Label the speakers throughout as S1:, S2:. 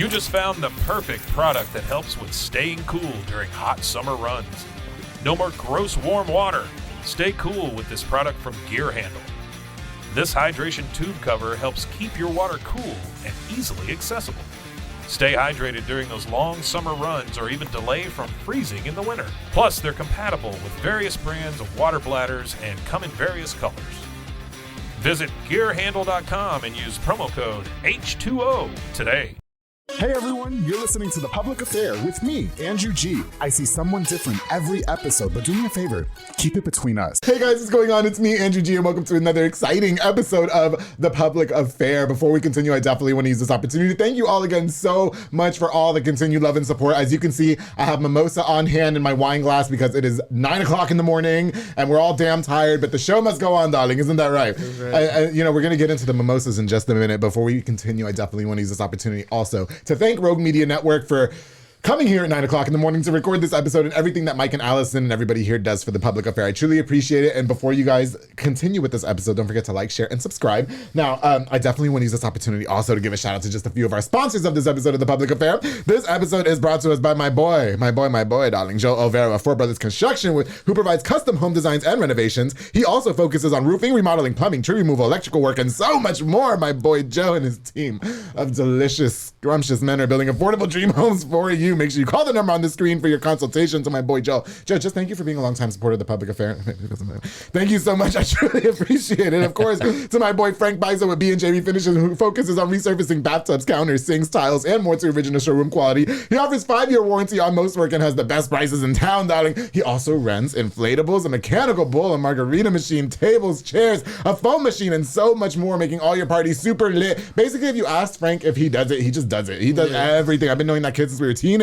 S1: You just found the perfect product that helps with staying cool during hot summer runs. No more gross warm water. Stay cool with this product from Gear Handle. This hydration tube cover helps keep your water cool and easily accessible. Stay hydrated during those long summer runs or even delay from freezing in the winter. Plus, they're compatible with various brands of water bladders and come in various colors. Visit gearhandle.com and use promo code H2O today.
S2: Hey everyone, you're listening to The Public Affair with me, Andrew G. I see someone different every episode, but do me a favor, keep it between us. Hey guys, what's going on? It's me, Andrew G, and welcome to another exciting episode of The Public Affair. Before we continue, I definitely want to use this opportunity to thank you all again so much for all the continued love and support. As you can see, I have mimosa on hand in my wine glass because it is 9 o'clock in the morning and we're all damn tired, but the show must go on, darling. Isn't that right? Right. We're going to get into the mimosas in just a minute. Before we continue, I definitely want to use this opportunity also to thank Rogue Media Network for coming here at 9 o'clock in the morning to record this episode and everything that Mike and Allison and everybody here does for The Public Affair. I truly appreciate it. And before you guys continue with this episode, don't forget to like, share, and subscribe. Now, I definitely want to use this opportunity also to give a shout out to just a few of our sponsors of this episode of The Public Affair. This episode is brought to us by my boy, darling, Joe Olvera of Four Brothers Construction, who provides custom home designs and renovations. He also focuses on roofing, remodeling, plumbing, tree removal, electrical work, and so much more. My boy Joe and his team of delicious, scrumptious men are building affordable dream homes for you. Make sure you call the number on the screen for your consultation. To my boy Joe. Joe, just thank you for being a longtime supporter of The Public Affair. Thank you so much. I truly appreciate it. Of course, to my boy Frank Biso with B&JB Finishes, who focuses on resurfacing bathtubs, counters, sinks, tiles, and more to original showroom quality. He offers 5-year warranty on most work and has the best prices in town, darling. He also rents inflatables, a mechanical bull, a margarita machine, tables, chairs, a foam machine, and so much more, making all your parties super lit. Basically, if you ask Frank if he does it, he just does it. He does everything. I've been knowing that kid since we were teenagers,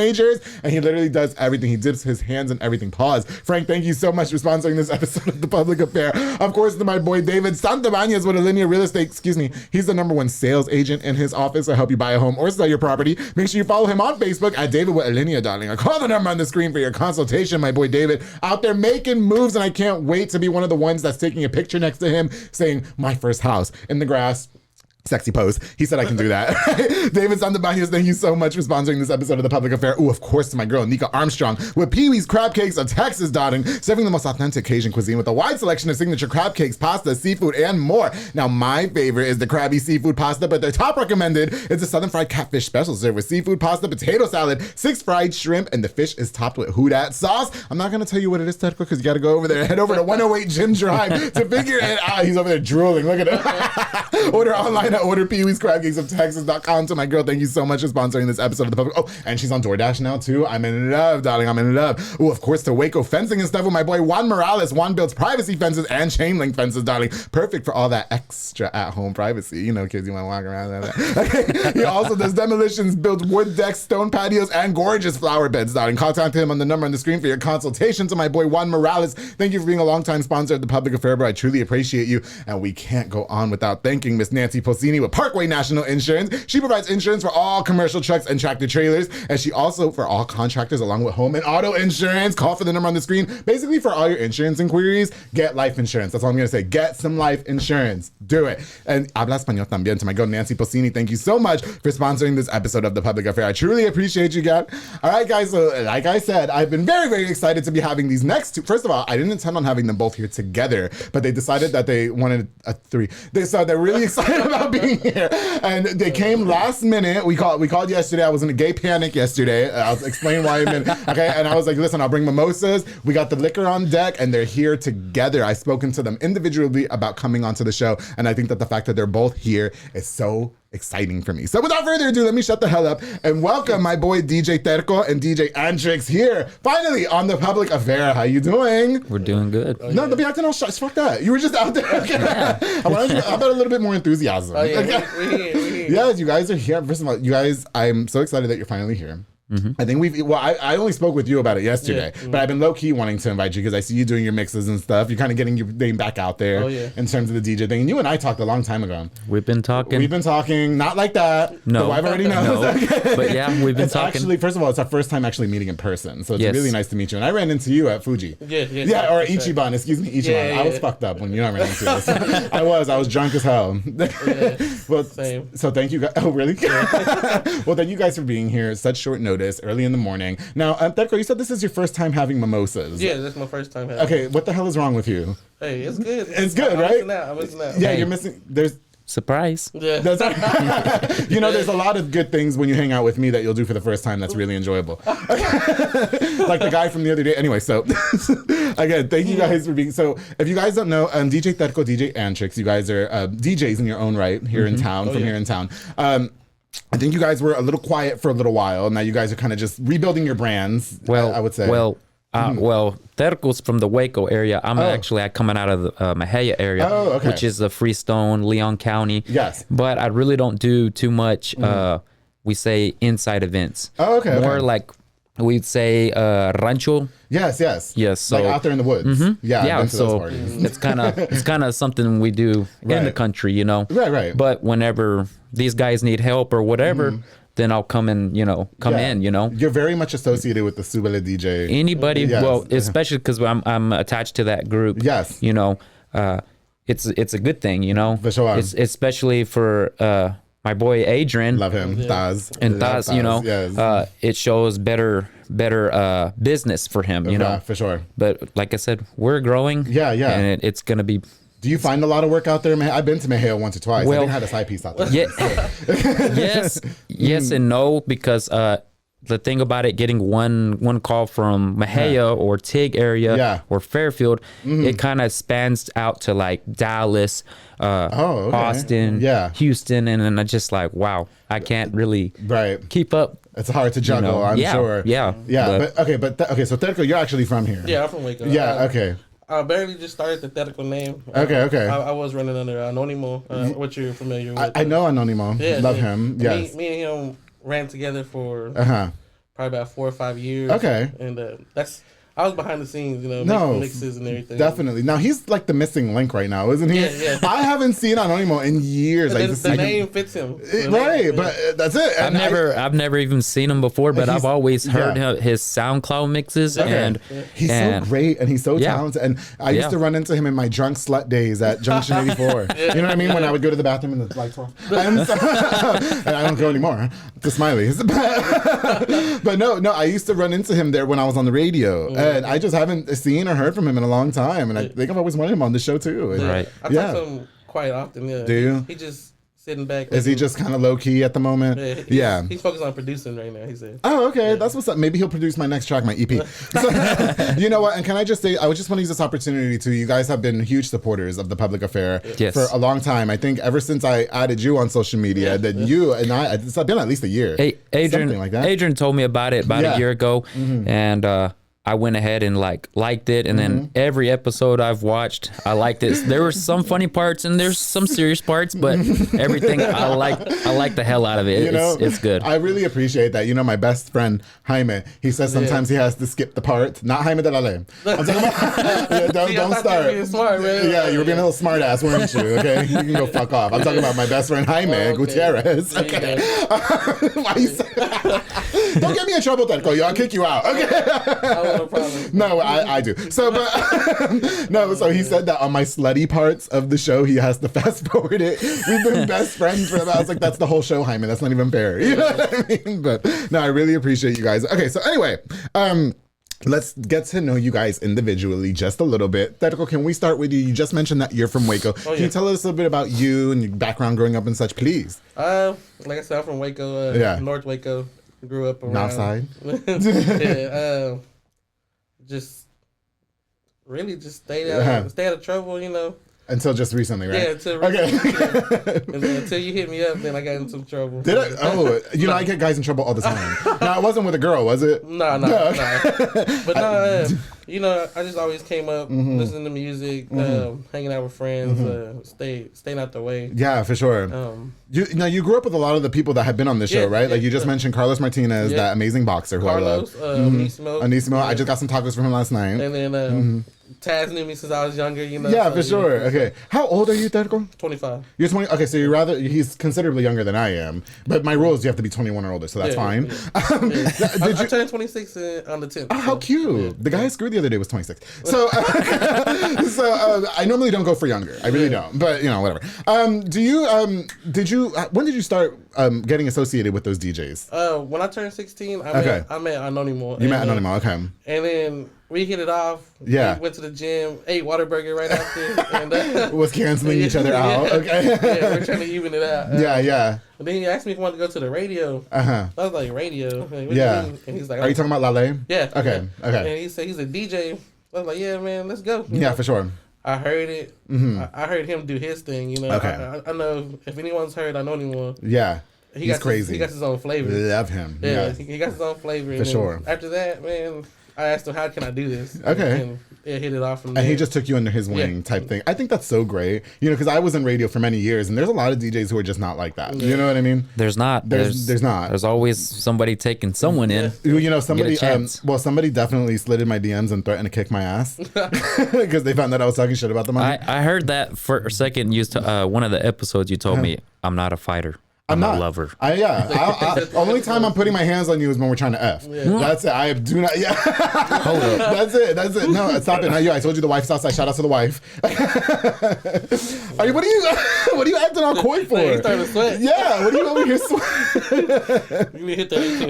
S2: and he literally does everything. He dips his hands in everything. Pause. Frank, thank you so much for sponsoring this episode of The Public Affair. Of course, to my boy David Santabañez with Alinea Real Estate, he's the #1 sales agent in his office to help you buy a home or sell your property. Make sure you follow him on Facebook at David with Alinea, darling. I call the number on the screen for your consultation. My boy David out there making moves, and I can't wait to be one of the ones that's taking a picture next to him saying, "My first house in the grass." Sexy pose. He said I can do that. David Santabañez, thank you so much for sponsoring this episode of The Public Affair. Of course, to my girl, Nika Armstrong, with Pee-wee's Crab Cakes of Texas, darling, serving the most authentic Cajun cuisine with a wide selection of signature crab cakes, pasta, seafood, and more. Now, my favorite is the crabby seafood pasta, but their top recommended is the Southern Fried Catfish Special, served with seafood pasta, potato salad, 6 fried shrimp, and the fish is topped with Houdat sauce. I'm not going to tell you what it is, Terko, because you got to go over there. Head over to 108 Jim Drive to figure it out. He's over there drooling. Look at it. Order online at Order Pee-wee's Crab Cakes of Texas.com. To my girl, thank you so much for sponsoring this episode of The Public. Oh, and she's on DoorDash now too. I'm in love, darling. I'm in love. Oh, of course, to Waco Fencing and stuff with my boy Juan Morales. Juan builds privacy fences and chain link fences, darling. Perfect for all that extra at-home privacy. You know, kids, you want to walk around like that. He also does demolitions, builds wood decks, stone patios, and gorgeous flower beds, darling. Contact him on the number on the screen for your consultation. To my boy Juan Morales, thank you for being a longtime sponsor of The Public Affair, but I truly appreciate you. And we can't go on without thanking Miss Nancy Posini with Parkway National Insurance. She provides insurance for all commercial trucks and tractor trailers, and she also for all contractors along with home and auto insurance. Call for the number on the screen. Basically, for all your insurance inquiries, get life insurance. That's all I'm going to say. Get some life insurance. Do it. And habla español también. To my girl Nancy Posini, thank you so much for sponsoring this episode of The Public Affair. I truly appreciate you guys. All right, guys, so like I said, I've been very, very excited to be having these next two. First of all, I didn't intend on having them both here together, but they decided that they wanted a 3. So they're really excited about being here. And they came last minute. We called yesterday. I was in a gay panic yesterday. I'll explain why in a minute. Okay, and I was like, listen, I'll bring mimosas. We got the liquor on deck, and they're here together. I've spoken to them individually about coming onto the show, and I think that the fact that they're both here is so exciting for me. So without further ado, let me shut the hell up and welcome my boy DJ Terko and DJ Antrix here, finally on The Public Affair. How you doing?
S3: We're doing good.
S2: No, don't be acting all shy. Fuck that. You were just out there. Yeah. How about a little bit more enthusiasm?
S4: Oh, yeah, we here.
S2: Yes, you guys are here. First of all, you guys, I'm so excited that you're finally here. I think I only spoke with you about it yesterday, but I've been low key wanting to invite you because I see you doing your mixes and stuff. You're kind of getting your name back out there in terms of the DJ thing. And you and I talked a long time ago.
S3: We've been talking,
S2: not like that.
S3: No.
S2: The wife already knows.
S3: No. But yeah, we've been talking.
S2: Actually, first of all, it's our first time actually meeting in person. So it's really nice to meet you. And I ran into you at Fuji. Yeah, or Ichiban. Excuse me, Ichiban. I was fucked up when I ran into you. I was drunk as hell. Well, same. So thank you guys. Oh, really? Well, thank you guys for being here. Such short notice, early in the morning. Now, Terko, you said this is your first time having mimosas.
S4: Yeah, that's my first time having.
S2: Okay, what the hell is wrong with you?
S4: Hey, it's good.
S2: It's good, right?
S4: I'm missing out.
S2: Yeah, you're missing. There's
S3: surprise.
S4: Yeah.
S2: There's a lot of good things when you hang out with me that you'll do for the first time that's really enjoyable. Like the guy from the other day. Anyway, so again, thank you guys for being. So if you guys don't know, DJ Terko, DJ Antrix, you guys are DJs in your own right here in town, here in town. I think you guys were a little quiet for a little while. Now you guys are kind of just rebuilding your brands. Well, I would say.
S3: Well, Terko's from the Waco area. I'm actually coming out of the Mejia area, which is the Freestone, Leon County.
S2: Yes.
S3: But I really don't do too much, we say, inside events.
S2: Oh, okay.
S3: More like we'd say rancho.
S2: Yes.
S3: So
S2: like out there in the woods.
S3: Yeah. So it's kind of something we do in the country, you know.
S2: Right.
S3: But whenever these guys need help or whatever, then I'll come in, come in,
S2: You're very much associated with the Subele DJ.
S3: Anybody, well, especially because I'm attached to that group.
S2: Yes.
S3: It's a good thing,
S2: For sure.
S3: It's especially for my boy Adrian.
S2: Love him, Taz.
S3: And Taz,
S2: yes.
S3: It shows better business for him,
S2: for sure.
S3: But like I said, we're growing.
S2: Yeah.
S3: And it's gonna be.
S2: Do you find a lot of work out there, man? I've been to Mejia once or twice. I think I had a side piece out there.
S3: Yeah, yes and no, because the thing about it, getting one call from Mejia or Tig area or Fairfield, it kind of spans out to like Dallas, Austin, Houston, and then I just like, wow, I can't really keep up.
S2: It's hard to juggle, I'm sure.
S3: Yeah.
S2: But so Terko, you're actually from here.
S4: Yeah, I'm from Waco.
S2: Yeah, okay.
S4: I barely just started the Terko name.
S2: Okay.
S4: I was running under Anonimo, which you're familiar with.
S2: I know Anonimo.
S4: Yeah,
S2: Love him. Yes.
S4: Me and him ran together for probably about 4 or 5 years.
S2: Okay.
S4: And I was behind the scenes, making mixes and everything.
S2: Definitely. Now he's like the missing link right now, isn't he?
S4: Yeah.
S2: I haven't seen Anonimo in years.
S4: The name fits him.
S2: But that's it.
S3: And I've never even seen him before, but I've always heard his SoundCloud mixes, and
S2: he's so great and he's so talented. And I used to run into him in my drunk slut days at Junction 84. You know what I mean? When I would go to the bathroom and the lights were off. And I don't go anymore. To Smiley's. But no, I used to run into him there when I was on the radio. And I just haven't seen or heard from him in a long time. And I think I've always wanted him on the show too.
S3: Right.
S4: I talk to him quite often. Yeah.
S2: Do you?
S4: He just sitting back.
S2: Is he just kind of low key at the moment?
S4: Yeah. He's focused on producing right now, he said.
S2: Oh, okay. That's what's up. Maybe he'll produce my next track, my EP. So, you know what? And can I just say, I would just want to use this opportunity to, you guys have been huge supporters of the Public Affair for a long time. I think ever since I added you on social media, that you and it's been at least a year.
S3: Adrian,
S2: something like that.
S3: Adrian told me about it a year ago, and I went ahead and liked it, and then every episode I've watched, I liked it. There were some funny parts and there's some serious parts, but everything I like the hell out of it. It's good.
S2: I really appreciate that. My best friend Jaime, he says sometimes he has to skip the part. Not Jaime de la Ley. I'm talking about don't start.
S4: Being smart, man.
S2: Yeah, you were being a little smart ass, weren't you? Okay, you can go fuck off. I'm talking about my best friend Jaime Gutierrez. Okay. Why you say don't get me in trouble, Terko. I'll kick you out. Okay.
S4: No problem.
S2: No, I do. So, but so he said that on my slutty parts of the show, he has to fast forward it. We've been best friends for about. I was like, that's the whole show, Jaime. That's not even fair. You know what I mean? But no, I really appreciate you guys. Okay, so anyway, let's get to know you guys individually just a little bit. Terko, can we start with you? You just mentioned that you're from Waco. Can you tell us a little bit about you and your background growing up and such, please?
S4: Like I said, I'm from Waco, North Waco. Grew up around.
S2: North side.
S4: Just really just stayed out of trouble,
S2: Until just recently, right?
S4: Yeah, until recently. Okay. And then until you hit me up, then I got in some trouble.
S2: Did I? Oh, I get guys in trouble all the time. No, it wasn't with a girl, was it?
S4: No. But no, I just always came up listening to music, hanging out with friends, staying out the way.
S2: Yeah, for sure. You grew up with a lot of the people that have been on the show, right? Like you just mentioned Carlos Martinez, that amazing boxer who I love. Anisimo. I just got some tacos from him last night.
S4: And then Taz knew me since I was younger,
S2: Yeah, so, for sure. Okay. How old are you, Terko?
S4: 25.
S2: You're 20. Okay, so he's considerably younger than I am. But my rule is you have to be 21 or older, so that's fine.
S4: I turned 26 on the 10th.
S2: Oh, how cute. The guy I screwed the other day was 26. So, I normally don't go for younger. I really don't. But, whatever. When did you start getting associated with those DJs?
S4: When I turned 16, I met Anonimo.
S2: You met Anonimo, okay.
S4: And then we hit it off.
S2: Yeah.
S4: We went to the gym, ate Whataburger right after. And
S2: was canceling each other out. Okay.
S4: Yeah, we're trying to even it out.
S2: Yeah.
S4: And then he asked me if I wanted to go to the radio. I was like, radio? Like,
S2: yeah.
S4: And he's like,
S2: are you talking about Lale?
S4: Yeah.
S2: Okay.
S4: And he said he's a DJ. I was like, yeah, man, let's go.
S2: Yeah, for sure.
S4: I heard it. I heard him do his thing.
S2: Okay.
S4: I know if anyone's heard, I know anyone.
S2: Yeah. He's crazy.
S4: He got his own flavor.
S2: Love him.
S4: Yeah. He got his own flavor.
S2: For sure.
S4: After that, man, I asked him, how can I do this?
S2: Okay.
S4: And hit it off from there.
S2: And he just took you under his wing type thing. I think that's so great. Because I was in radio for many years, and there's a lot of DJs who are just not like that. You know what I mean?
S3: There's not.
S2: There's not.
S3: There's always somebody taking someone in.
S2: Somebody. Somebody definitely slid in my DMs and threatened to kick my ass because they found that I was talking shit about them.
S3: I heard that for a second. One of the episodes you told me I'm not a fighter. I'm not a lover.
S2: Only time I'm putting my hands on you is when we're trying to F. Yeah. That's it. I do not. Yeah. Hold up. That's it. No, stop it. Not you. I told you the wife's outside. Shout out to the wife. What are you acting all coy for?
S4: You starting to sweat.
S2: Yeah. What are you over here sweating?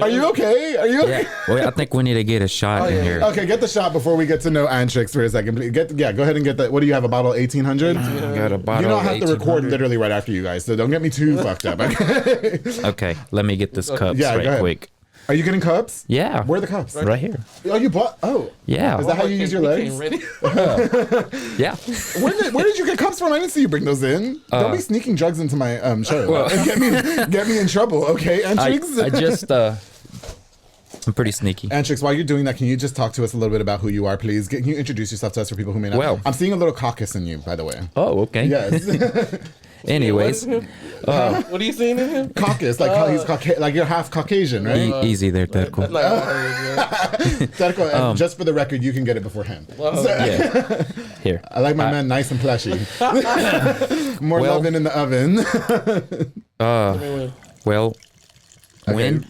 S2: Are you okay?
S3: Yeah. Well, I think we need to get a shot in here.
S2: Okay, get the shot before we get to know Antrix for a second. Go ahead and get that. What do you have? A bottle 1800?
S3: Got a bottle.
S2: You don't have to record literally right after you guys, so don't get me too fucked up.
S3: Okay, let me get this cups right quick.
S2: Are you getting cups?
S3: Yeah.
S2: Where are the cups?
S3: Right here.
S2: Oh, you bought? Oh.
S3: Yeah.
S2: Is that how you use your legs?
S3: Yeah.
S2: Where did you get cups from? I didn't see you bring those in. Don't be sneaking drugs into my show. Well, get me in trouble, okay, Antrix?
S3: I just I'm pretty sneaky.
S2: Antrix, while you're doing that, can you just talk to us a little bit about who you are, please? Can you introduce yourself to us for people who may not?
S3: Well,
S2: I'm seeing a little caucus in you, by the way.
S3: Oh, okay.
S2: Yes.
S3: Anyways,
S4: what are you seeing in him?
S2: Caucus, like you're half Caucasian, right?
S3: Easy there, Terko.
S2: Terko, just for the record, you can get it before him.
S3: Yeah. Here.
S2: I like my man nice and plushy. More loving in the oven.
S3: Well, when?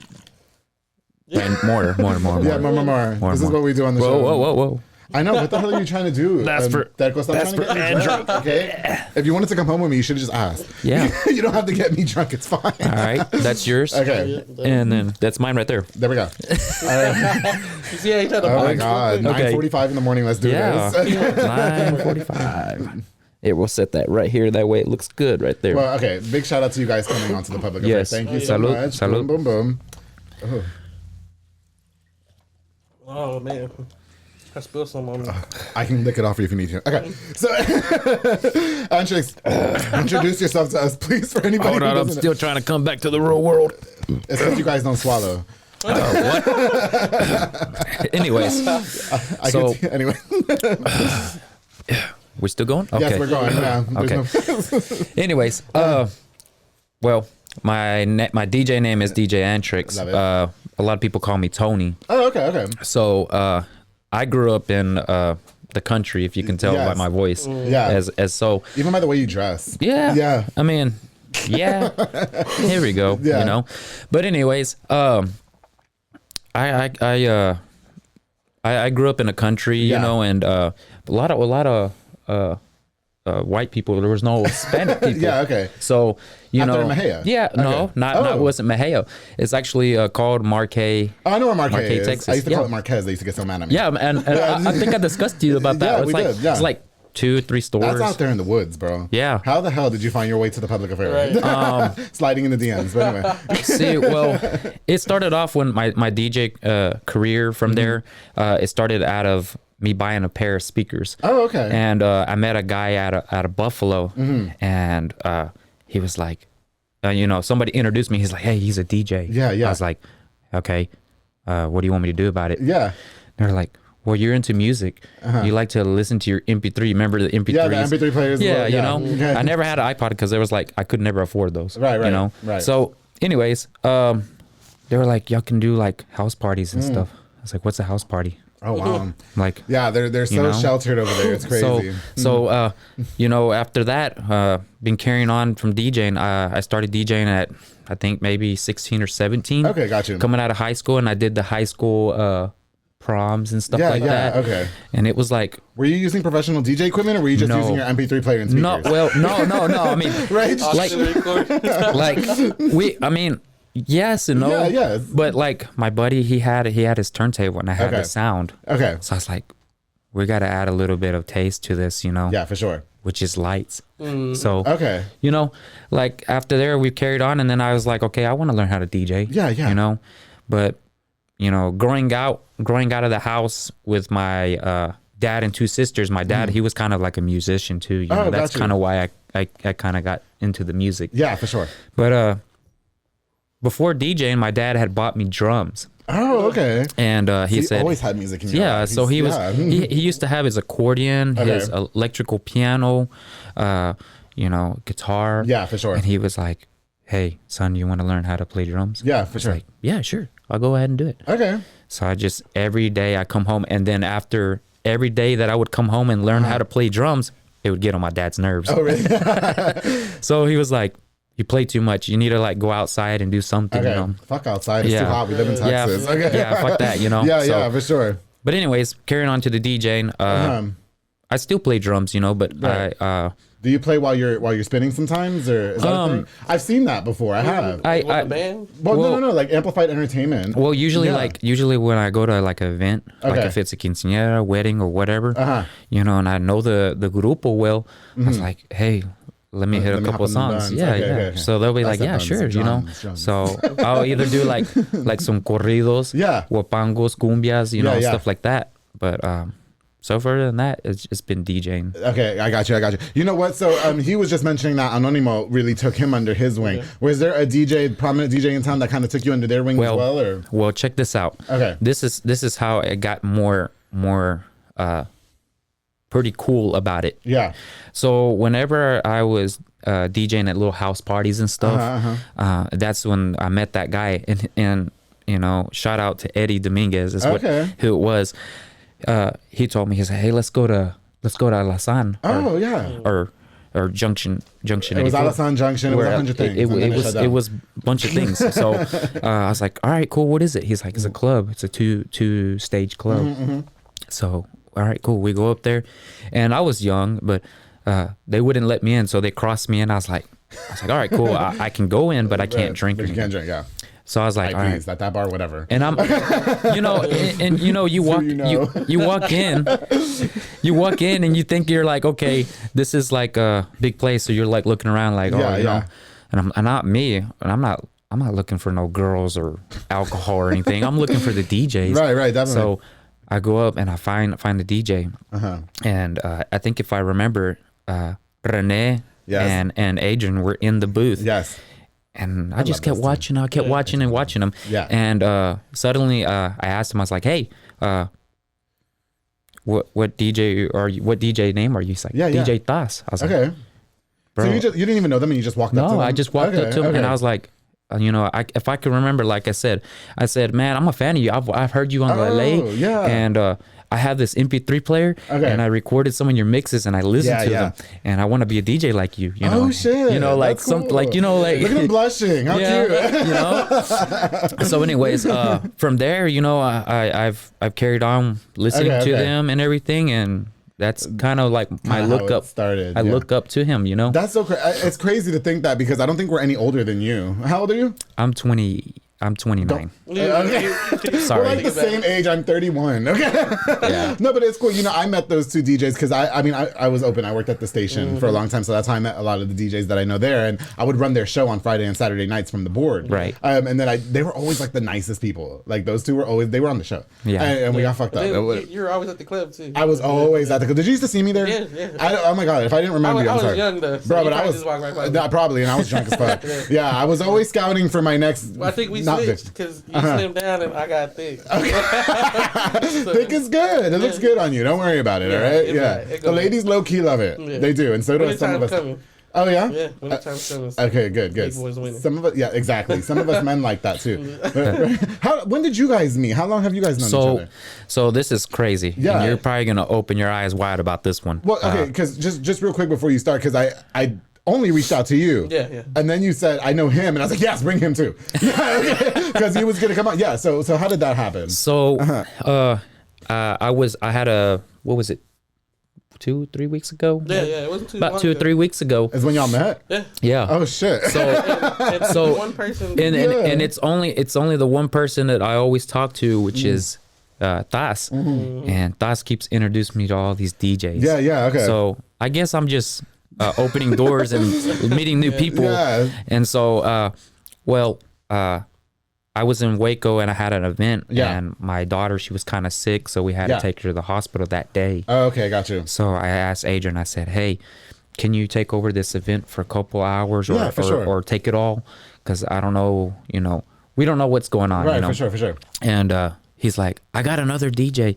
S3: And more.
S2: Yeah, more. This is what we do on the show.
S3: Whoa.
S2: I know. What the hell are you trying to do?
S3: That's for
S2: Andrew. Okay. If you wanted to come home with me, you should have just asked.
S3: Yeah.
S2: You don't have to get me drunk. It's fine.
S3: All right. That's yours.
S2: Okay.
S3: And then that's mine right there.
S2: There we go. Oh my God. 9:45 in the morning. Let's do this.
S3: 9:45. It will set that right here. That way it looks good right there.
S2: Well, okay. Big shout out to you guys coming on to the public.
S3: Yes.
S2: Thank you so much.
S3: Salud.
S2: Boom, boom, boom.
S4: Oh man. I spilled some on me.
S2: I can lick it off if you need to. Okay. So, Antrix, introduce yourself to us, please, for anybody
S3: Hold on, I'm still trying to come back to the real world.
S2: It's because you guys don't swallow.
S3: What? Anyways.
S2: Anyway.
S3: We're still going? Okay.
S2: Yes, we're going. Yeah.
S3: Okay. Anyways, well, my DJ name is DJ Antrix. A lot of people call me Tony.
S2: Oh, okay.
S3: So, I grew up in the country, if you can tell by my voice.
S2: Yeah.
S3: As so.
S2: Even by the way you dress.
S3: Yeah.
S2: Yeah.
S3: I mean, yeah. Here we go.
S2: Yeah.
S3: You know. But anyways, I grew up in the country, you know, and a lot of white people. There was no Hispanic people.
S2: Yeah, okay.
S3: So you know,
S2: Mejia?
S3: Yeah,
S2: okay.
S3: No, it wasn't Mejia. It's actually called Marquez.
S2: Oh, I know where Marquez is.
S3: Texas.
S2: I used to call it Marquez. They used to get so mad at me.
S3: Yeah, and I think I discussed to you about that.
S2: Yeah, we did. Yeah.
S3: It's like 2-3 stores.
S2: That's out there in the woods, bro.
S3: Yeah.
S2: How the hell did you find your way to the public affair? Right. Sliding in the DMs. But anyway.
S3: See, well, it started off when my DJ career from there. It started out of me buying a pair of speakers.
S2: Oh, okay.
S3: And I met a guy out of Buffalo, and he was like, somebody introduced me. He's like, hey, he's a DJ.
S2: Yeah.
S3: I was like, okay, what do you want me to do about it?
S2: Yeah.
S3: They're like, well, you're into music. You like to listen to your MP3. Remember the MP3s?
S2: Yeah, the MP3 players.
S3: Yeah,
S2: Okay.
S3: I never had an iPod because it was like I could never afford those.
S2: Right.
S3: Right. So, anyways, they were like, y'all can do like house parties and stuff. I was like, what's a house party?
S2: Oh wow!
S3: Like,
S2: yeah, they're so sheltered over there. It's crazy.
S3: So after that, been carrying on from DJing. I started DJing at I think maybe 16 or 17.
S2: Okay, got you.
S3: Coming out of high school, and I did the high school proms and stuff like that.
S2: Okay.
S3: And it was like,
S2: were you using professional DJ equipment, or were you just using your MP3 player and speakers?
S3: No. I mean,
S2: right?
S3: Yes and no.
S2: Yeah, yes.
S3: But like my buddy, he had his turntable and I had the sound.
S2: Okay.
S3: So I was like, we got to add a little bit of taste to this,
S2: Yeah, for sure.
S3: Which is lights. So
S2: okay.
S3: Like after there we carried on, and then I was like, okay, I want to learn how to DJ.
S2: Yeah.
S3: But growing out of the house with my dad and two sisters. My dad, he was kind of like a musician too. That's kind of why I kind of got into the music.
S2: Yeah, for sure.
S3: But before DJing, my dad had bought me drums.
S2: Oh, okay.
S3: And he said,
S2: always had music in your life.
S3: So he was he used to have his accordion, his electrical piano, guitar.
S2: Yeah, for sure.
S3: And he was like, hey, son, you want to learn how to play drums?
S2: Yeah, for sure.
S3: Like, yeah, sure. I'll go ahead and do it.
S2: Okay.
S3: So I just, every day I come home, and then after every day that I would come home and learn how to play drums, it would get on my dad's nerves.
S2: Oh, really?
S3: So he was like, you play too much. You need to like go outside and do something.
S2: Okay. Fuck outside. It's too hot. We live in Texas.
S3: Yeah, fuck that,
S2: Yeah, for sure.
S3: But anyways, carrying on to the DJing, I still play drums, but I
S2: do you play while you're spinning sometimes, or is that a thing? I've seen that before. I have.
S4: The band?
S2: Well, no, like amplified entertainment.
S3: Well, usually when I go to like an event, like if it's a quinceañera, wedding, or whatever, and I know the grupo well, I was like, hey, let me hit a couple of songs. Yeah.
S2: Okay.
S3: So they'll be like, yeah, sure,
S2: drums.
S3: So I'll either do like some corridos, huapangos, cumbias, stuff like that. But so further than that, it's been DJing.
S2: Okay, I got you. You know what? So he was just mentioning that Anonimo really took him under his wing. Was there a prominent DJ in town that kind of took you under their wing as well? Or?
S3: Well, check this out. Okay. This is how it got more pretty cool about it. Yeah. So whenever I was DJing at little house parties and stuff, that's when I met that guy, and shout out to Eddie Dominguez is who it was. He told me, he said, hey, let's go to Alasan. Or Junction.
S2: It was Alasan Junction. It was 100 things.
S3: It was a bunch of things. So I was like, all right, cool. What is it? He's like, it's a club. It's a two stage club. So all right, cool. We go up there, and I was young, but they wouldn't let me in, so they crossed me in. I was like, all right, cool. I can go in, but I can't drink.
S2: But you can't drink, yeah.
S3: So I was like, all right,
S2: at that bar, whatever.
S3: And I'm, you walk in, and you think you're like, okay, this is like a big place, so you're like looking around, like, and I'm not me, and I'm not looking for no girls or alcohol or anything. I'm looking for the DJs.
S2: Right, definitely.
S3: So I go up and I find the DJ, and I think if I remember, Rene and Adrian were in the booth. Yes. And I just kept watching. I kept watching and watching them. Yeah. And suddenly, I asked him. I was like, "Hey, what DJ are you? What DJ name are you?" He's like, "DJ Tas." I was like, "Bro." So you didn't even know them, and you just walked up to them? No, I just walked up to him, and I was like, if I could remember, like I said, man, I'm a fan of you. I've heard you on LA, and I have this MP3 player, and I recorded some of your mixes, and I listened to them, and I want to be a DJ like you.
S2: Oh shit!
S3: Like some, cool. Like like.
S2: Look at him blushing. How cute.
S3: So, anyways, from there, I've carried on listening to them and everything, and that's kind of like my look up. I look up to him. That's
S2: so crazy. It's crazy to think that, because I don't think we're any older than you. How old are you?
S3: I'm 28. I'm 29.
S2: Okay.
S3: Sorry.
S2: We're like the same age. I'm 31. Okay.
S3: Yeah.
S2: No, but it's cool. You know, I met those two DJs because I was open. I worked at the station for a long time, so that's how I met a lot of the DJs that I know there. And I would run their show on Friday and Saturday nights from the board.
S3: Right.
S2: And then they were always like the nicest people. Like those two they were on the show.
S3: Yeah.
S2: And we got fucked up.
S4: You were always at the club too.
S2: I was always at the club. Did you used to see me there?
S4: Yeah.
S2: Oh my God! If I didn't remember you, I'm sorry.
S4: I was young though, so
S2: bro. But I was
S4: just walk right by me.
S2: probably, and I was drunk as fuck. Yeah, I was always scouting for my next.
S4: Well, I think we switched because you slimmed down and I got thick. So,
S2: thick is good. It looks good on you. Don't worry about it. All right. Yeah. The ladies low key love it. Yeah. They do, and so do some of us.
S4: Coming.
S2: Oh yeah.
S4: Yeah. When the time's coming.
S2: Okay. Good. Good. Some of us. Yeah. Exactly. Some of us men like that too. When did you guys meet? How long have you guys known each other?
S3: So this is crazy. Yeah. And you're probably gonna open your eyes wide about this one.
S2: Well, okay. Because just real quick before you start, because I only reached out to you.
S4: Yeah.
S2: And then you said, I know him. And I was like, yes, bring him too. Because he was going to come on. Yeah. So how did that happen?
S3: So, I had what was it? 2-3 weeks ago?
S4: Yeah. It wasn't too
S3: about 2 or 3 weeks ago.
S2: Is when y'all met?
S3: Yeah.
S2: Oh shit.
S3: So
S4: one person.
S3: And it's only the one person that I always talk to, which is Thas. And Thas keeps introducing me to all these DJs.
S2: Yeah. Okay.
S3: So I guess I'm just opening doors and meeting new people. Yeah. And so, I was in Waco and I had an event. Yeah. And my daughter, she was kind of sick, so we had to take her to the hospital that day.
S2: Oh, okay, got you.
S3: So I asked Adrian, I said, hey, can you take over this event for a couple hours or take it all? Because I don't know, we don't know what's going on.
S2: Right, for sure.
S3: And he's like, I got another DJ,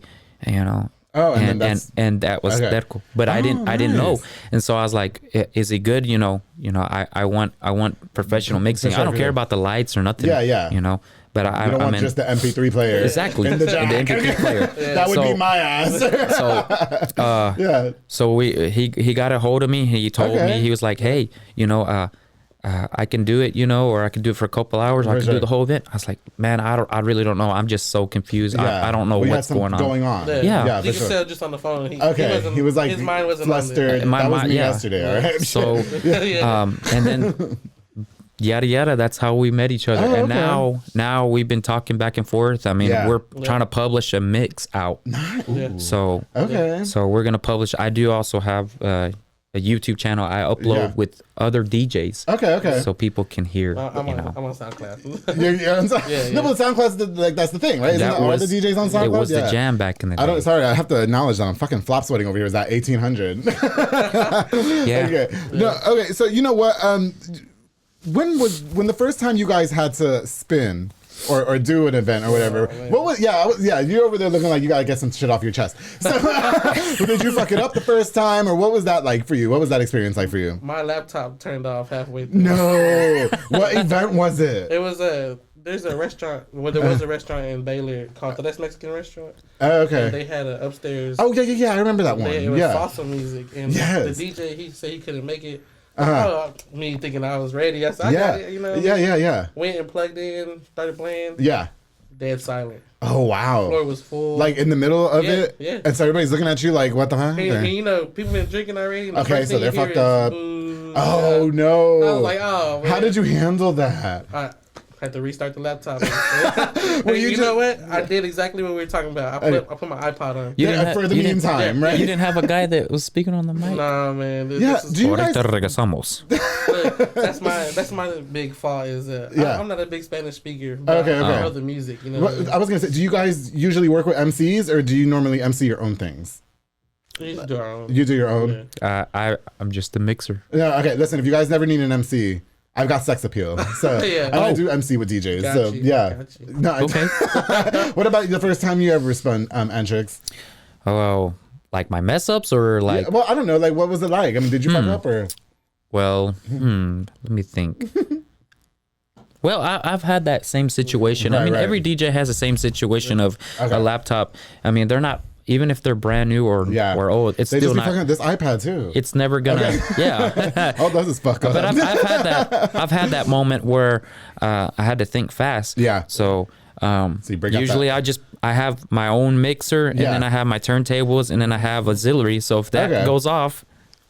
S2: Oh,
S3: and that was Terko, but I didn't know, and so I was like, "Is he good?" I want professional mixing. I don't care about the lights or nothing.
S2: Yeah.
S3: But
S2: I don't want just the MP3 player.
S3: Exactly,
S2: and the
S3: MP3 player.
S2: That would be my ass.
S3: So he got a hold of me. He told me, he was like, "Hey, I can do it, or I can do it for a couple hours. I can do the whole event." I was like, man, I really don't know. I'm just so confused. Yeah. I don't know what's going on.
S4: Yeah, you can tell just on the phone.
S2: He was like,
S4: his mind wasn't
S2: flustered. That was me yesterday. All right.
S3: So, and then yada yada. That's how we met each other. And now we've been talking back and forth. I mean, we're trying to publish a mix out. So so we're gonna publish. I do also have a YouTube channel I upload with other DJs. Okay. So people can hear.
S4: I'm on SoundCloud.
S2: You're on SoundCloud? No, but SoundCloud's that's the thing, right? Isn't that all the DJs on SoundCloud?
S3: It was the jam back in the day.
S2: Sorry, I have to acknowledge that I'm fucking flop sweating over here. Is that 1800?
S3: Yeah.
S2: Okay. No. Okay. So you know what? When the first time you guys had to spin or do an event or whatever? What was you're over there looking like you gotta get some shit off your chest. So did you fuck it up the first time, or what was that like for you? What was that experience like for you?
S4: My laptop turned off halfway through.
S2: No. What event was it?
S4: It was there's a restaurant. Well, there was a restaurant in Baylor called the That's Mexican Restaurant.
S2: Oh, okay.
S4: And they had an upstairs.
S2: Oh yeah. I remember that one.
S4: It was salsa music, and the DJ he said he couldn't make it. Me thinking I was ready. I said, I got it,
S2: Yeah.
S4: Went and plugged in, started playing.
S2: Yeah.
S4: Dead silent.
S2: Oh, wow.
S4: The floor was full.
S2: Like in the middle of it?
S4: Yeah.
S2: And so everybody's looking at you like, what the heck?
S4: And people been drinking already.
S2: Okay, so they're fucked up. Oh, no.
S4: I was like, oh, man.
S2: How did you handle that?
S4: I had to restart the laptop. Well, you know what? I did exactly what we were talking about. I put my iPod on.
S2: For the meantime, right?
S3: You didn't have a guy that was speaking on the mic?
S4: Nah, man.
S3: This is regresamos.
S4: That's my big fault is I'm not a big Spanish speaker. But I know the music.
S2: I was gonna say, do you guys usually work with MCs, or do you normally MC your own things?
S4: You do our own.
S2: You do your own.
S3: Yeah. I'm just a mixer.
S2: Yeah. Okay. Listen, if you guys never need an MC, I've got sex appeal, so I do MC with DJs.
S4: Got you.
S2: No, okay. What about the first time you ever spun Antrix?
S3: Oh, like my mess ups or like?
S2: Yeah, well, I don't know. Like, what was it like? I mean, did you fuck up or?
S3: Well, let me think. Well, I've had that same situation. I mean, every DJ has the same situation of a laptop. I mean, they're not. Even if they're brand new or old, it's still not.
S2: Fucking this iPad too.
S3: It's never gonna. Yeah.
S2: All those is fuck up.
S3: But I've had that moment where I had to think fast.
S2: Yeah.
S3: So usually I have my own mixer, and then I have my turntables, and then I have auxiliary. So if that goes off,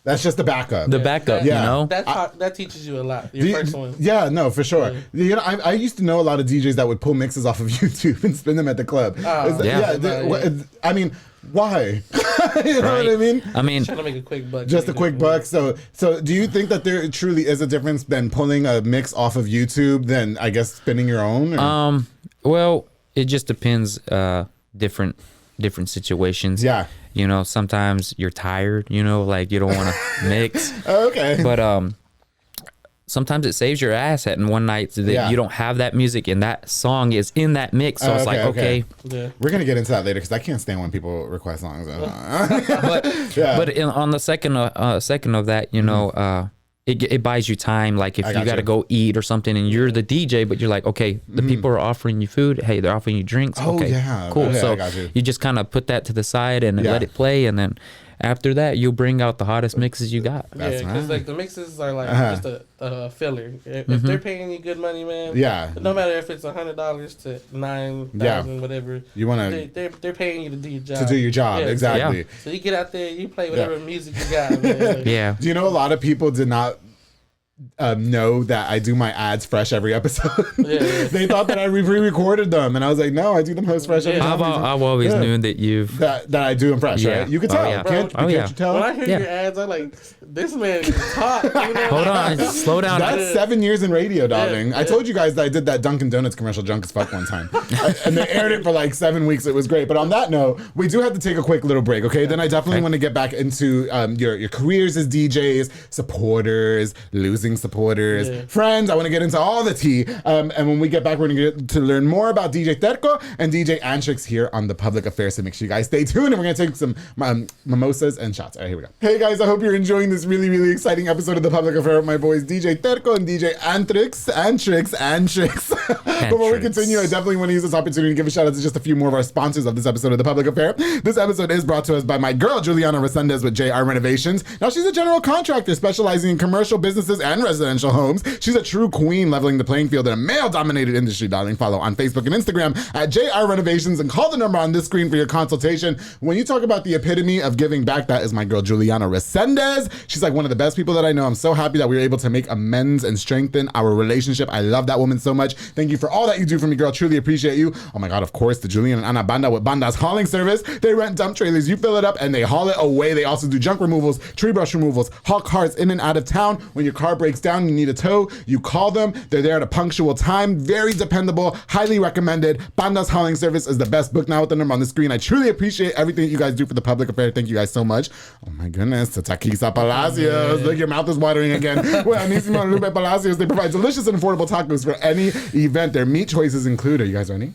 S2: That's just the backup.
S3: The backup,
S2: Yeah.
S3: you know?
S4: That teaches you a lot. Your first one.
S2: Yeah, no, for sure. You know, I used to know a lot of DJs that would pull mixes off of YouTube and spin them at the club. I mean, why? You know what I mean?
S3: I mean,
S4: trying to make a quick buck.
S2: Just a quick buck. So do you think that there truly is a difference than pulling a mix off of YouTube than, I guess, spinning your own? Or?
S3: Well, it just depends. Different situations.
S2: Yeah.
S3: You know, sometimes you're tired. You know, like you don't want to mix.
S2: Okay.
S3: But sometimes it saves your ass at in one night so that you don't have that music and that song is in that mix. So it's like, okay.
S4: Yeah.
S2: We're going to get into that later because I can't stand when people request songs.
S3: But on the second of that, you know, it buys you time. Like if you got to go eat or something and you're the DJ, but you're like, okay, the people are offering you food. Hey, they're offering you drinks. Okay, cool.
S2: Okay,
S3: so you just kind of put that to the side and let it play. And then after that, you'll bring out the hottest mixes you got.
S4: Because like the mixes are like just a filler. If they're paying you good money, man.
S2: Yeah.
S4: No matter if it's $100 to $9,000, whatever.
S2: You want to?
S4: They're paying you to do your job.
S2: To do your job, exactly.
S4: So you get out there, you play whatever music you got. Man.
S3: Yeah.
S2: Do you know a lot of people did not know that I do my ads fresh every episode? They thought that I pre-recorded them, and I was like, no, I do them post fresh every time.
S3: I've always known that you've
S2: that I do them fresh, right? You can tell. Can't you tell?
S4: When I hear your ads, I'm like, this man is hot. You know?
S3: Hold on, slow down.
S2: That's 7 years in radio, darling. I told you guys that I did that Dunkin' Donuts commercial drunk as fuck one time. And they aired it for like 7 weeks. It was great. But on that note, we do have to take a quick little break, okay? Then I definitely want to get back into your careers as DJs, supporters, losing supporters, friends. I want to get into all the tea. And when we get back, we're going to get to learn more about DJ Terko and DJ Antrix here on The Public Affair. So make sure you guys stay tuned, and we're going to take some mimosas and shots. All right, here we go. Hey guys, I hope you're enjoying this really, really exciting episode of The Public Affair with my boys DJ Terko and DJ Antrix. Before we continue, I definitely want to use this opportunity to give a shout out to just a few more of our sponsors of this episode of The Public Affair. This episode is brought to us by my girl Juliana Resendez with JR Renovations. Now she's a general contractor specializing in commercial businesses and residential homes. She's a true queen, leveling the playing field in a male-dominated industry, darling. Follow on Facebook and Instagram at JR Renovations and call the number on this screen for your consultation. When you talk about the epitome of giving back, that is my girl Juliana Resendez. She's like one of the best people that I know. I'm so happy that we were able to make amends and strengthen our relationship. I love that woman so much. Thank you for all that you do for me, girl. Truly appreciate you. Oh my God, of course, the Julian and Ana Banda with Banda's hauling service. They rent dump trailers. You fill it up and they haul it away. They also do junk removals, tree brush removals, haul cars in and out of town. When your car breaks down, you need a tow, you call them. They're there at a punctual time. Very dependable. Highly recommended. Banda's hauling service is the best. Book now with the number on the screen. I truly appreciate everything that you guys do for The Public Affair. Thank you guys so much. Oh my goodness. To Taquisa Palacios. Look, your mouth is watering again. Well, Anisimo and Lupe Palacios, they provide delicious and affordable tacos for any event. Their meat choices include, are you guys ready?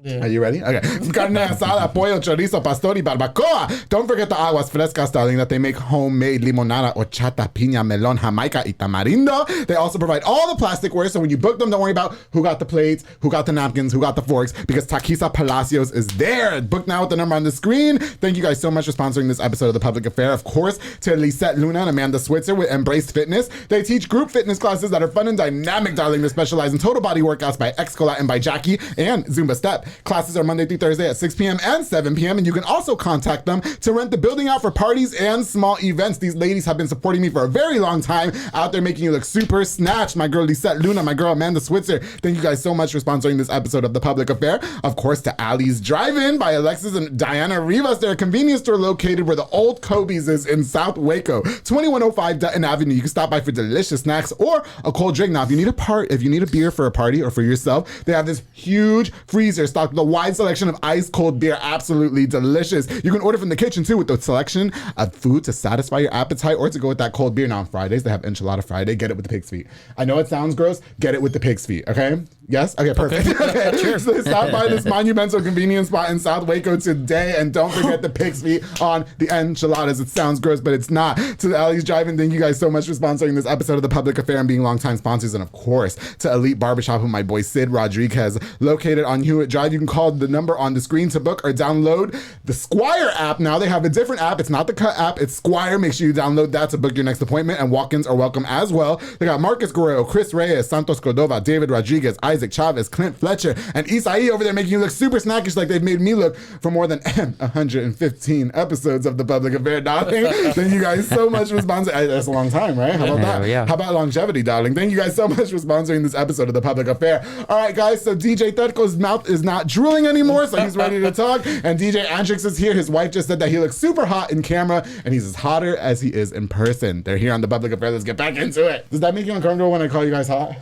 S4: Yeah.
S2: Are you ready? Okay. Carne asada, pollo, chorizo, pastor, y barbacoa. Don't forget the aguas frescas, darling, that they make homemade limonada, horchata, piña, melon, jamaica, y tamarindo. They also provide all the plasticware, so when you book them, don't worry about who got the plates, who got the napkins, who got the forks, because Taquisa Palacios is there. Book now with the number on the screen. Thank you guys so much for sponsoring this episode of The Public Affair. Of course, to Lisette Luna and Amanda Switzer with Embrace Fitness. They teach group fitness classes that are fun and dynamic, darling. They specialize in total body workouts by X-Cola and by Jackie and Zumba Step. Classes are Monday through Thursday at 6 p.m. and 7 p.m. And you can also contact them to rent the building out for parties and small events. These ladies have been supporting me for a very long time, out there making you look super snatched. My girl Lisette Luna, my girl Amanda Switzer. Thank you guys so much for sponsoring this episode of The Public Affair. Of course, to Allie's Drive-In by Alexis and Diana Rivas. They're a convenience store located where the old Kobe's is in South Waco, 2105 Dutton Avenue. You can stop by for delicious snacks or a cold drink. Now, if you need a beer for a party or for yourself, they have this huge freezer stocked with a wide selection of ice cold beer. Absolutely delicious. You can order from the kitchen too, with the selection of food to satisfy your appetite or to go with that cold beer. Now on Fridays, they have Enchilada Friday. Get it with the pig's feet. I know it sounds gross. Get it with the pig's feet, okay? Yes? Okay, perfect. Okay. Sure. So stop by this monumental convenience spot in South Waco today, and don't forget the pig's feet on the enchiladas. It sounds gross, but it's not. To Allie's Drive-In, thank you guys so much for sponsoring this episode of The Public Affair and being longtime sponsors. And of course, to Elite Barbershop with my boy Sid Rodriguez, located on Hewitt Drive. live, you can call the number on the screen to book or download the Squire app. Now they have a different app. It's not the Cut app. It's Squire. Make sure you download that to book your next appointment, and walk-ins are welcome as well. They got Marcus Guerrero, Chris Reyes, Santos Cordova, David Rodriguez, Isaac Chavez, Clint Fletcher, and Isai over there making you look super snackish like they've made me look for more than 115 episodes of The Public Affair, darling. Thank you guys so much for sponsoring. That's a long time, right? How about that?
S3: Yeah.
S2: How about longevity, darling? Thank you guys so much for sponsoring this episode of The Public Affair. All right, guys, so DJ Terko's mouth is not drooling anymore, so he's ready to talk. And DJ Antrix is here. His wife just said that he looks super hot in camera, and he's as hotter as he is in person. They're here on The Public Affair. Let's get back into it. Does that make you uncomfortable when I call you guys hot?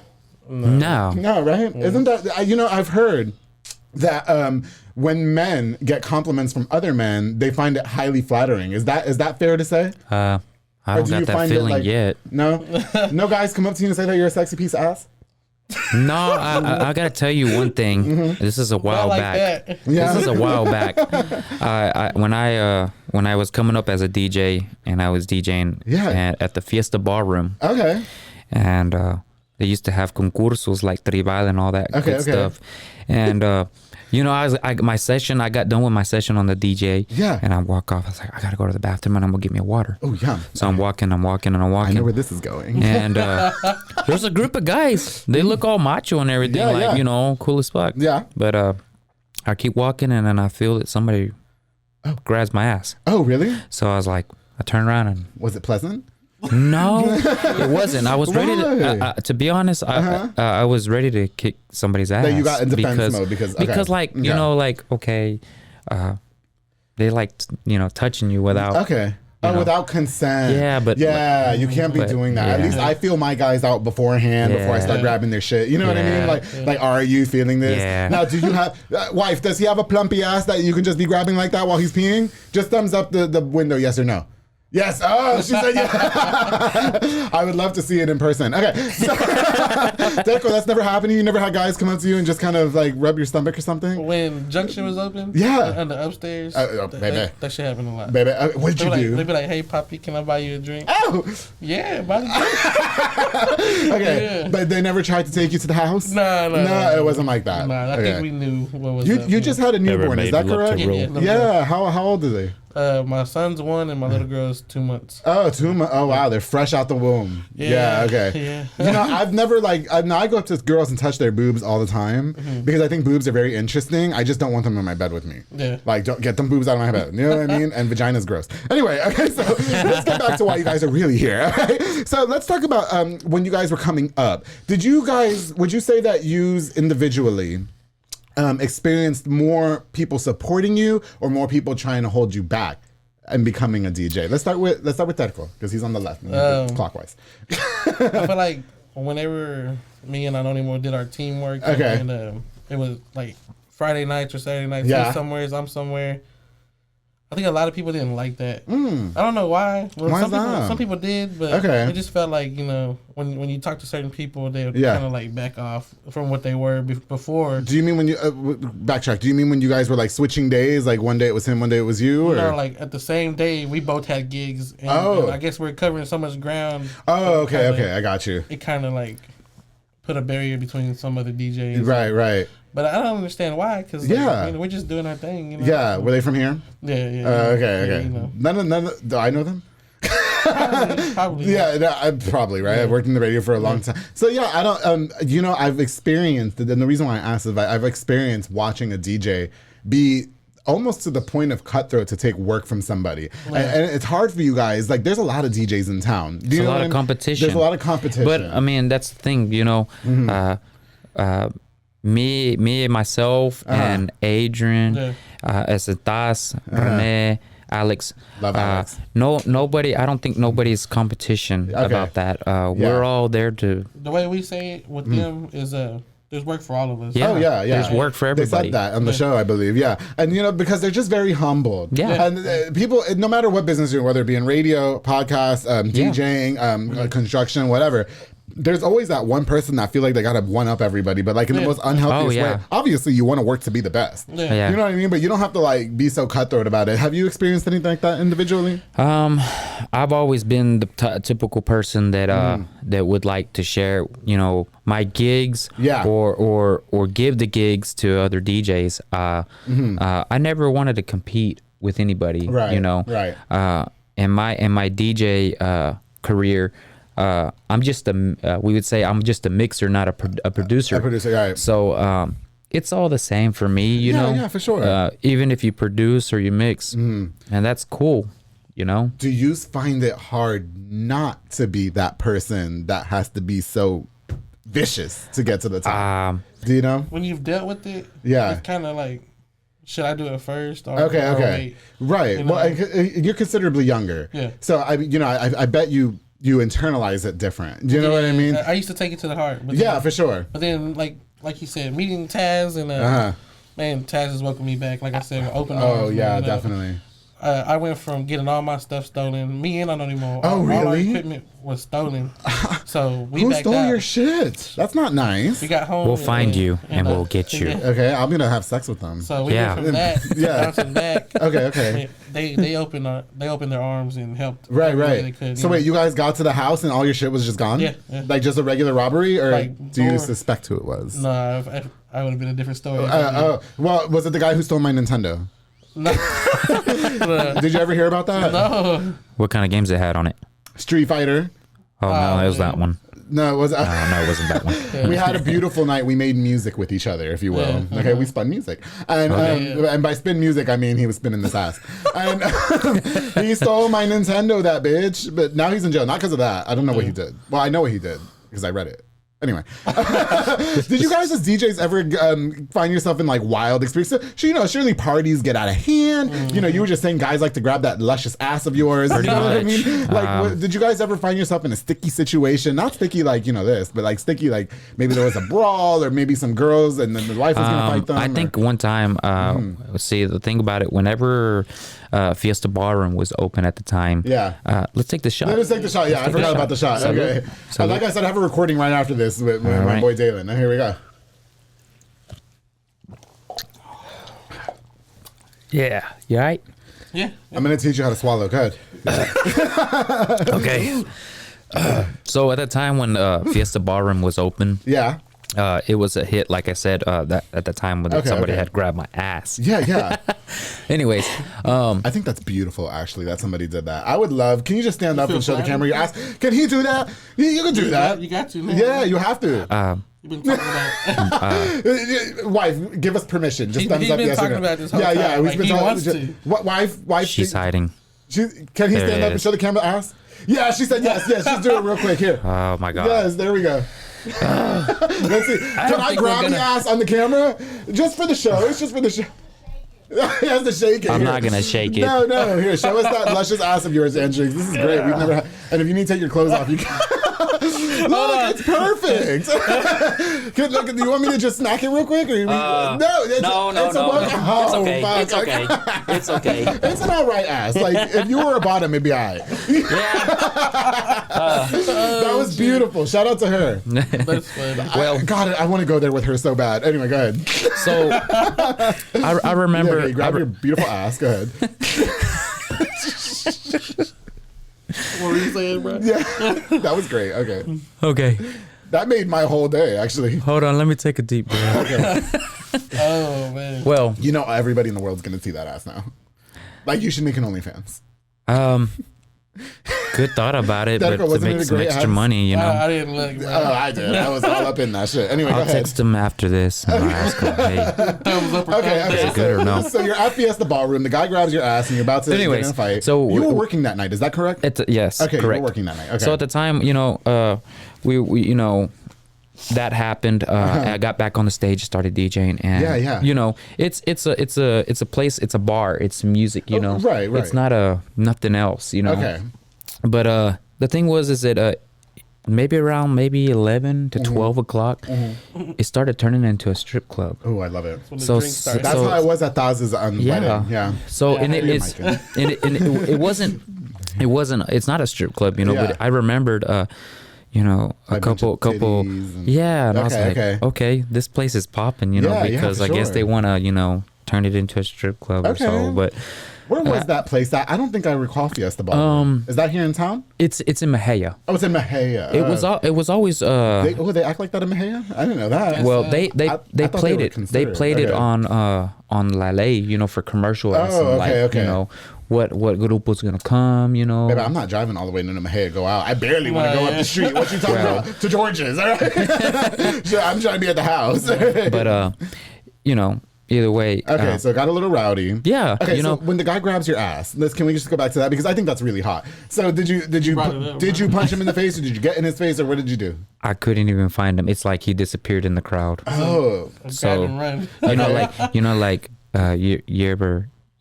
S3: No.
S2: No, right? Isn't that, I've heard that when men get compliments from other men, they find it highly flattering. Is that fair to say?
S3: I don't got that feeling yet.
S2: No? No guys come up to you and say that you're a sexy piece of ass?
S3: No, I gotta tell you one thing. This is a while back.
S2: Yeah.
S3: This is a while back. When I was coming up as a DJ, and I was DJing at the Fiesta Ballroom.
S2: Okay.
S3: And they used to have concursos like tribal and all that good stuff. And I got done with my session on the DJ.
S2: Yeah.
S3: And I walk off. I was like, I gotta go to the bathroom, and I'm gonna get me a water.
S2: Oh yeah.
S3: So I'm walking. I know
S2: where this is going.
S3: And there's a group of guys. They look all macho and everything, cool as fuck.
S2: Yeah.
S3: But I keep walking, and then I feel that somebody grabs my ass.
S2: Oh really?
S3: So I was like, I turn around and.
S2: Was it pleasant?
S3: No, it wasn't. I was ready to be honest. I was ready to kick somebody's ass.
S2: That you got in defense mode because
S3: they like touching you without
S2: without consent.
S3: Yeah, but
S2: you can't be doing that. At least I feel my guys out beforehand before I start grabbing their shit. You know what I mean? Like, are you feeling this?
S3: Yeah.
S2: Now, do you have wife? Does he have a plumpy ass that you can just be grabbing like that while he's peeing? Just thumbs up the window, yes or no. Yes. Oh, she said yeah. I would love to see it in person. Okay. So, Terko, that's never happened to you? You never had guys come up to you and just kind of like rub your stomach or something?
S4: When Junction was open?
S2: Yeah.
S4: On the upstairs?
S2: Baby.
S4: That shit happened a lot.
S2: Baby, what'd you do?
S4: They'd be like, hey, Poppy, can I buy you a drink?
S2: Oh.
S4: Yeah, buy a drink.
S2: Okay. Yeah. But they never tried to take you to the house?
S4: No,
S2: it wasn't like that.
S4: No, I think we knew what was up.
S2: You just had a newborn, is that correct?
S4: Yeah.
S2: How old are they?
S4: My son's 1 and my little girl's 2 months.
S2: Oh, 2 months. Oh, wow. They're fresh out the womb. Yeah. Okay. Yeah. I've never I go up to girls and touch their boobs all the time because I think boobs are very interesting. I just don't want them in my bed with me.
S4: Yeah.
S2: Like, don't get them boobs out of my bed. You know what I mean? And vagina's gross. Anyway, okay. So let's get back to why you guys are really here. Okay. So let's talk about when you guys were coming up. Would you say that yous individually experienced more people supporting you or more people trying to hold you back and becoming a DJ? Let's start with Terko because he's on the left, clockwise.
S4: I feel like whenever me and Anonimo did our teamwork, and it was like Friday nights or Saturday nights, he's somewhere, I'm somewhere. I think a lot of people didn't like that. I don't know why. Well, some people did, but it just felt like, when you talk to certain people, they would kind of like back off from what they were before. Do
S2: you mean when you backtrack? Do you mean when you guys were like switching days? Like one day it was him, one day it was you? Or?
S4: No, like at the same day, we both had gigs. And I guess we're covering so much ground.
S2: Oh, okay. I got you.
S4: It kind of like put a barrier between some other DJs.
S2: Right.
S4: But I don't understand why, because we're just doing our thing.
S2: Yeah, were they from here?
S4: Yeah.
S2: Okay. Yeah, none of do I know them?
S4: Probably.
S2: Yeah, probably, right? I've worked in the radio for a long time. So yeah, I don't, I've experienced, and the reason why I asked is I've experienced watching a DJ be almost to the point of cutthroat to take work from somebody. And it's hard for you guys. Like, there's a lot of DJs in town.
S3: There's a lot of competition.
S2: There's a lot of competition.
S3: But, I mean, that's the thing, me, myself, and Adrian, Esetas, Rene, Alex.
S2: Love Alex.
S3: Nobody, I don't think nobody's competition about that. We're all there to...
S4: The way we say it with them is... there's work for all of us.
S3: Yeah. There's work for everybody.
S2: They said that on the show, I believe. Yeah. And, because they're just very humble.
S3: Yeah.
S2: And people, no matter what business you're in, whether it be in radio, podcast, DJing, construction, whatever, there's always that one person that feel like they gotta one up everybody, but like in the most unhealthiest way. Obviously, you want to work to be the best. Yeah. You know what I mean? But you don't have to like be so cutthroat about it. Have you experienced anything like that individually?
S3: I've always been the typical person that that would like to share, you know, my gigs, or give the gigs to other DJs. I never wanted to compete with anybody, you know. Right. In my DJ career. I'm just we would say I'm just a mixer, not a producer. A producer, right. So it's all the same for me, you know. Yeah, for sure. Even if you produce or you mix, and that's cool, you know.
S2: Do you find it hard not to be that person that has to be so vicious to get to the top? Do you know?
S4: When you've dealt with it, it's kind of like, should I do it first? Or
S2: okay.
S4: Wait?
S2: Right. You know? Well, you're considerably younger. Yeah. So I bet you internalize it different. Do you know what I mean?
S4: I used to take it to the heart.
S2: But then, for sure.
S4: But then, like you said, meeting Taz and man, Taz has welcomed me back. Like I said, open arms.
S2: Oh yeah, definitely.
S4: I went from getting all my stuff stolen. Me and I don't anymore.
S2: Oh,
S4: all our equipment was stolen. So we
S2: Who
S4: backed
S2: stole
S4: out.
S2: your shit? That's not nice.
S4: We got home.
S3: We'll find you and we'll get you.
S2: Okay, I'm gonna have sex with them.
S4: So we went from that bouncing back. Okay. They opened their arms and helped.
S2: Right. They could, so wait, you guys got to the house and all your shit was just gone? Yeah. Like just a regular robbery, or like, do you suspect who it was?
S4: No, I would have been a different story.
S2: Well, was it the guy who stole my Nintendo? No. Did you ever hear about that?
S4: No.
S3: What kind of games it had on it?
S2: Street Fighter.
S3: Oh no, it was that one.
S2: No, it was.
S3: No, it wasn't that one.
S2: We had a beautiful night. We made music with each other, if you will. Okay, we spun music, and by spin music, I mean he was spinning this ass. And he stole my Nintendo, that bitch. But now he's in jail, not because of that. I don't know what he did. Well, I know what he did because I read it. Anyway, did you guys as DJs ever find yourself in like wild experiences? Surely parties get out of hand. You know, you were just saying guys like to grab that luscious ass of yours. You know what I mean? Like, did you guys ever find yourself in a sticky situation? Not sticky like, this, but like sticky like maybe there was a brawl or maybe some girls and then the wife was going to fight them.
S3: I think one time, see, the thing about it, whenever Fiesta Ballroom was open at the time. Let's take the shot.
S2: Let's take the shot. Yeah, I forgot about the shot. Okay. Like I said, I have a recording right after this with my boy Dalen. Here we go.
S3: Yeah. You all right?
S4: Yeah.
S2: I'm going to teach you how to swallow. Go ahead.
S3: Okay. So at the time when Fiesta Ballroom was open.
S2: Yeah.
S3: It was a hit, like I said, that at the time when somebody had grabbed my ass.
S2: Yeah.
S3: Anyways,
S2: I think that's beautiful, actually, that somebody did that. I would love. Can you just stand up and show the camera your ass? Can he do that? You can do that.
S4: You got to, man.
S2: Yeah, you have to.
S4: You've been talking about.
S2: Wife, give us permission. Just thumbs up.
S4: He's been talking about this whole time.
S2: Yeah.
S4: Like, he wants to.
S2: Wife.
S3: She's hiding.
S2: Can he stand up and show the camera ass? Yeah, she said yes. Yes, just do it real quick here.
S3: Oh my God.
S2: Yes, there we go. Let's see. Can I grab the ass on the camera? Just for the show. It's just for the show. He has to shake it.
S3: I'm not going to shake it.
S2: No. Here, show us that luscious ass of yours, Antrix. This is great. We've never had. And if you need to take your clothes off, you can. Look, it's perfect. Do you want me to just snack it real quick? Or
S3: no. It's okay. It's okay.
S2: It's an all right ass. Like, if you were a bottom, it'd be all right. That was beautiful. Shout out to her.
S4: That's fun.
S2: Well, God, I want to go there with her so bad. Anyway, go ahead.
S3: So, I remember.
S2: Okay, grab your beautiful ass. Go ahead.
S4: What were you saying, bro?
S2: Yeah, that was great.
S3: Okay.
S2: That made my whole day, actually.
S3: Hold on, let me take a deep breath.
S2: Okay.
S4: Oh, man.
S3: Well,
S2: everybody in the world's gonna see that ass now. Like, you should make an OnlyFans.
S3: Good thought about it, but to make some extra money,
S4: I didn't look. Bro.
S2: I did. I was all up in that shit. Anyway,
S3: I'll text him after this and I'll ask him, hey,
S4: thumbs up or
S3: is it good or no?
S2: So you're at Fiesta Ballroom. The guy grabs your ass and you're about to get in a fight. So you were working that night. Is that correct?
S3: Yes.
S2: Okay,
S3: correct.
S2: You were working that night. Okay.
S3: So at the time, we that happened. I got back on the stage, started DJing, and it's a place, it's a bar, it's music,
S2: right.
S3: It's not nothing else,
S2: Okay.
S3: But the thing is that maybe around 11 to 12 o'clock, it started turning into a strip club.
S2: Oh, I love it.
S4: That's
S2: how I was at Thaz's wedding. Yeah.
S3: So it wasn't. It's not a strip club, but I remembered. you know, a
S2: Like
S3: couple,
S2: and...
S3: yeah. And I was like, okay, this place is popping, you know, because I guess they want to, you know, turn it into a strip club or so. But
S2: where was that place? I don't think I recall Fiesta Bar. Is that here in town?
S3: It's in Mejia.
S2: Oh, it's in Mejia.
S3: It was always
S2: they act like that in Mejia? I didn't know that.
S3: Well, they played it. They played it on La Ley, you know, for commercial and you know, what grupo's gonna come, you know.
S2: Baby, I'm not driving all the way to Mejia to go out. I barely want to go up the street. What you talking about? To George's. All right? I'm trying to be at the house.
S3: But you know, either way.
S2: Okay, so it got a little rowdy.
S3: Yeah.
S2: Okay,
S3: you
S2: so
S3: know,
S2: when the guy grabs your ass, can we just go back to that, because I think that's really hot. So did you punch him in the face, or did you get in his face, or what did you do?
S3: I couldn't even find him. It's like he disappeared in the crowd.
S2: Oh,
S3: so you know, like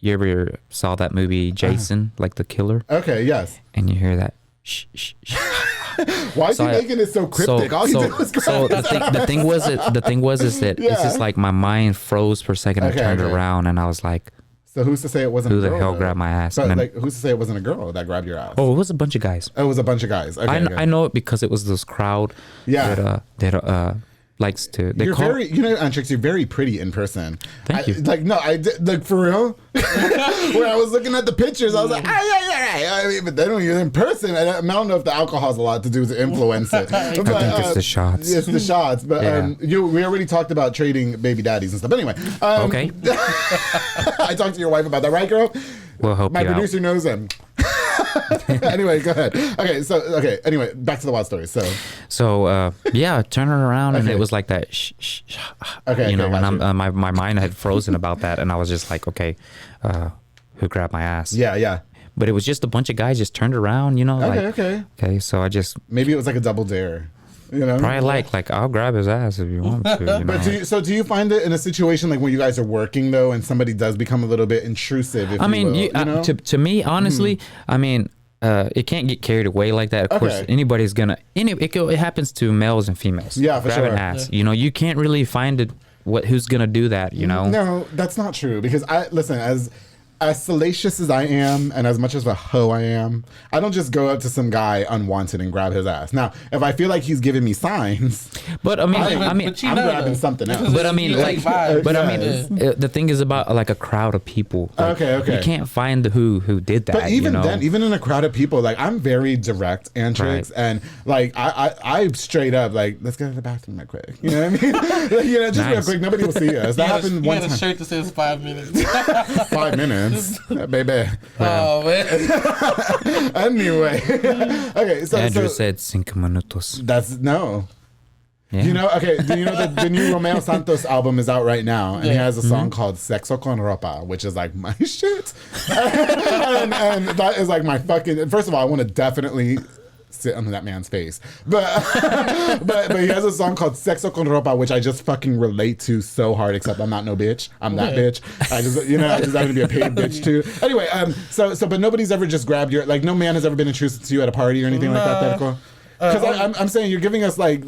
S3: you ever saw that movie Jason, like the killer?
S2: Okay, yes.
S3: And you hear that shh shh shh.
S2: Why is he making it so cryptic? All he did was
S3: the thing was that it's just like my mind froze for a second. I turned around and I was like,
S2: so who's to say it wasn't
S3: who
S2: a girl?
S3: Who the hell grabbed my ass?
S2: But like, who's to say it wasn't a girl that grabbed your ass?
S3: Oh, it was a bunch of guys.
S2: Oh, it was a bunch of guys. Okay,
S3: I know it because it was this crowd that likes to.
S2: You're very, you know, Antrix, you're very pretty in person.
S3: Thank you.
S2: Like for real. When I was looking at the pictures, I was like, yeah. I mean, but they don't use it in person. I don't know if the alcohol has a lot to do with the influence it.
S3: I think it's the shots.
S2: It's the shots. But we already talked about trading baby daddies and stuff. Anyway,
S3: okay.
S2: I talked to your wife about that, right, girl?
S3: We'll help
S2: My
S3: you
S2: producer
S3: out.
S2: knows him. Anyway, go ahead. Anyway, back to the wild story. So
S3: turning around and it was like that shh.
S2: Okay,
S3: you know,
S2: gotcha.
S3: and my mind had frozen about that, and I was just like, okay, who grabbed my ass?
S2: Yeah.
S3: But it was just a bunch of guys just turned around, you know. Okay. So I just
S2: maybe it was like a double dare. You know,
S3: probably like I'll grab his ass if you want me to. You know?
S2: But do you find it in a situation like when you guys are working though, and somebody does become a little bit intrusive? If you know?
S3: To me, honestly, I mean, it can't get carried away like that. Of course, anybody's gonna. It happens to males and females.
S2: Yeah, for
S3: grab
S2: sure.
S3: An ass. You know, you can't really find it. Who's gonna do that? You know?
S2: No, that's not true. Because as salacious as I am, and as much as a hoe I am, I don't just go up to some guy unwanted and grab his ass. Now, if I feel like he's giving me signs,
S3: but I mean,
S2: I'm grabbing something else.
S3: But I mean, the thing is about like a crowd of people. Like,
S2: okay.
S3: You can't find who did that.
S2: But even
S3: you know?
S2: then, even in a crowd of people, like I'm very direct, Antrix, and like I straight up like, let's go to the bathroom real quick. You know what I mean? Like, you know, just real quick. Nobody will see us. That happened one time.
S4: You had a shirt that says 5 minutes.
S2: 5 minutes. Baby.
S4: Oh man.
S2: Anyway. Okay, so
S3: Andrew said 5 minutos.
S2: That's no.
S3: Yeah.
S2: You know, do you know the new Romeo Santos album is out right now, and he has a song called Sexo con Ropa, which is like my shit. and that is like my fucking, first of all, I want to definitely sit on that man's face, but he has a song called Sexo con Ropa, which I just fucking relate to so hard, except I'm not no bitch. I'm that bitch. I just happen to be a paid bitch too. Anyway, but nobody's ever just grabbed your, like, no man has ever been intrusive to you at a party or anything like that, Terko? Because I'm saying you're giving us like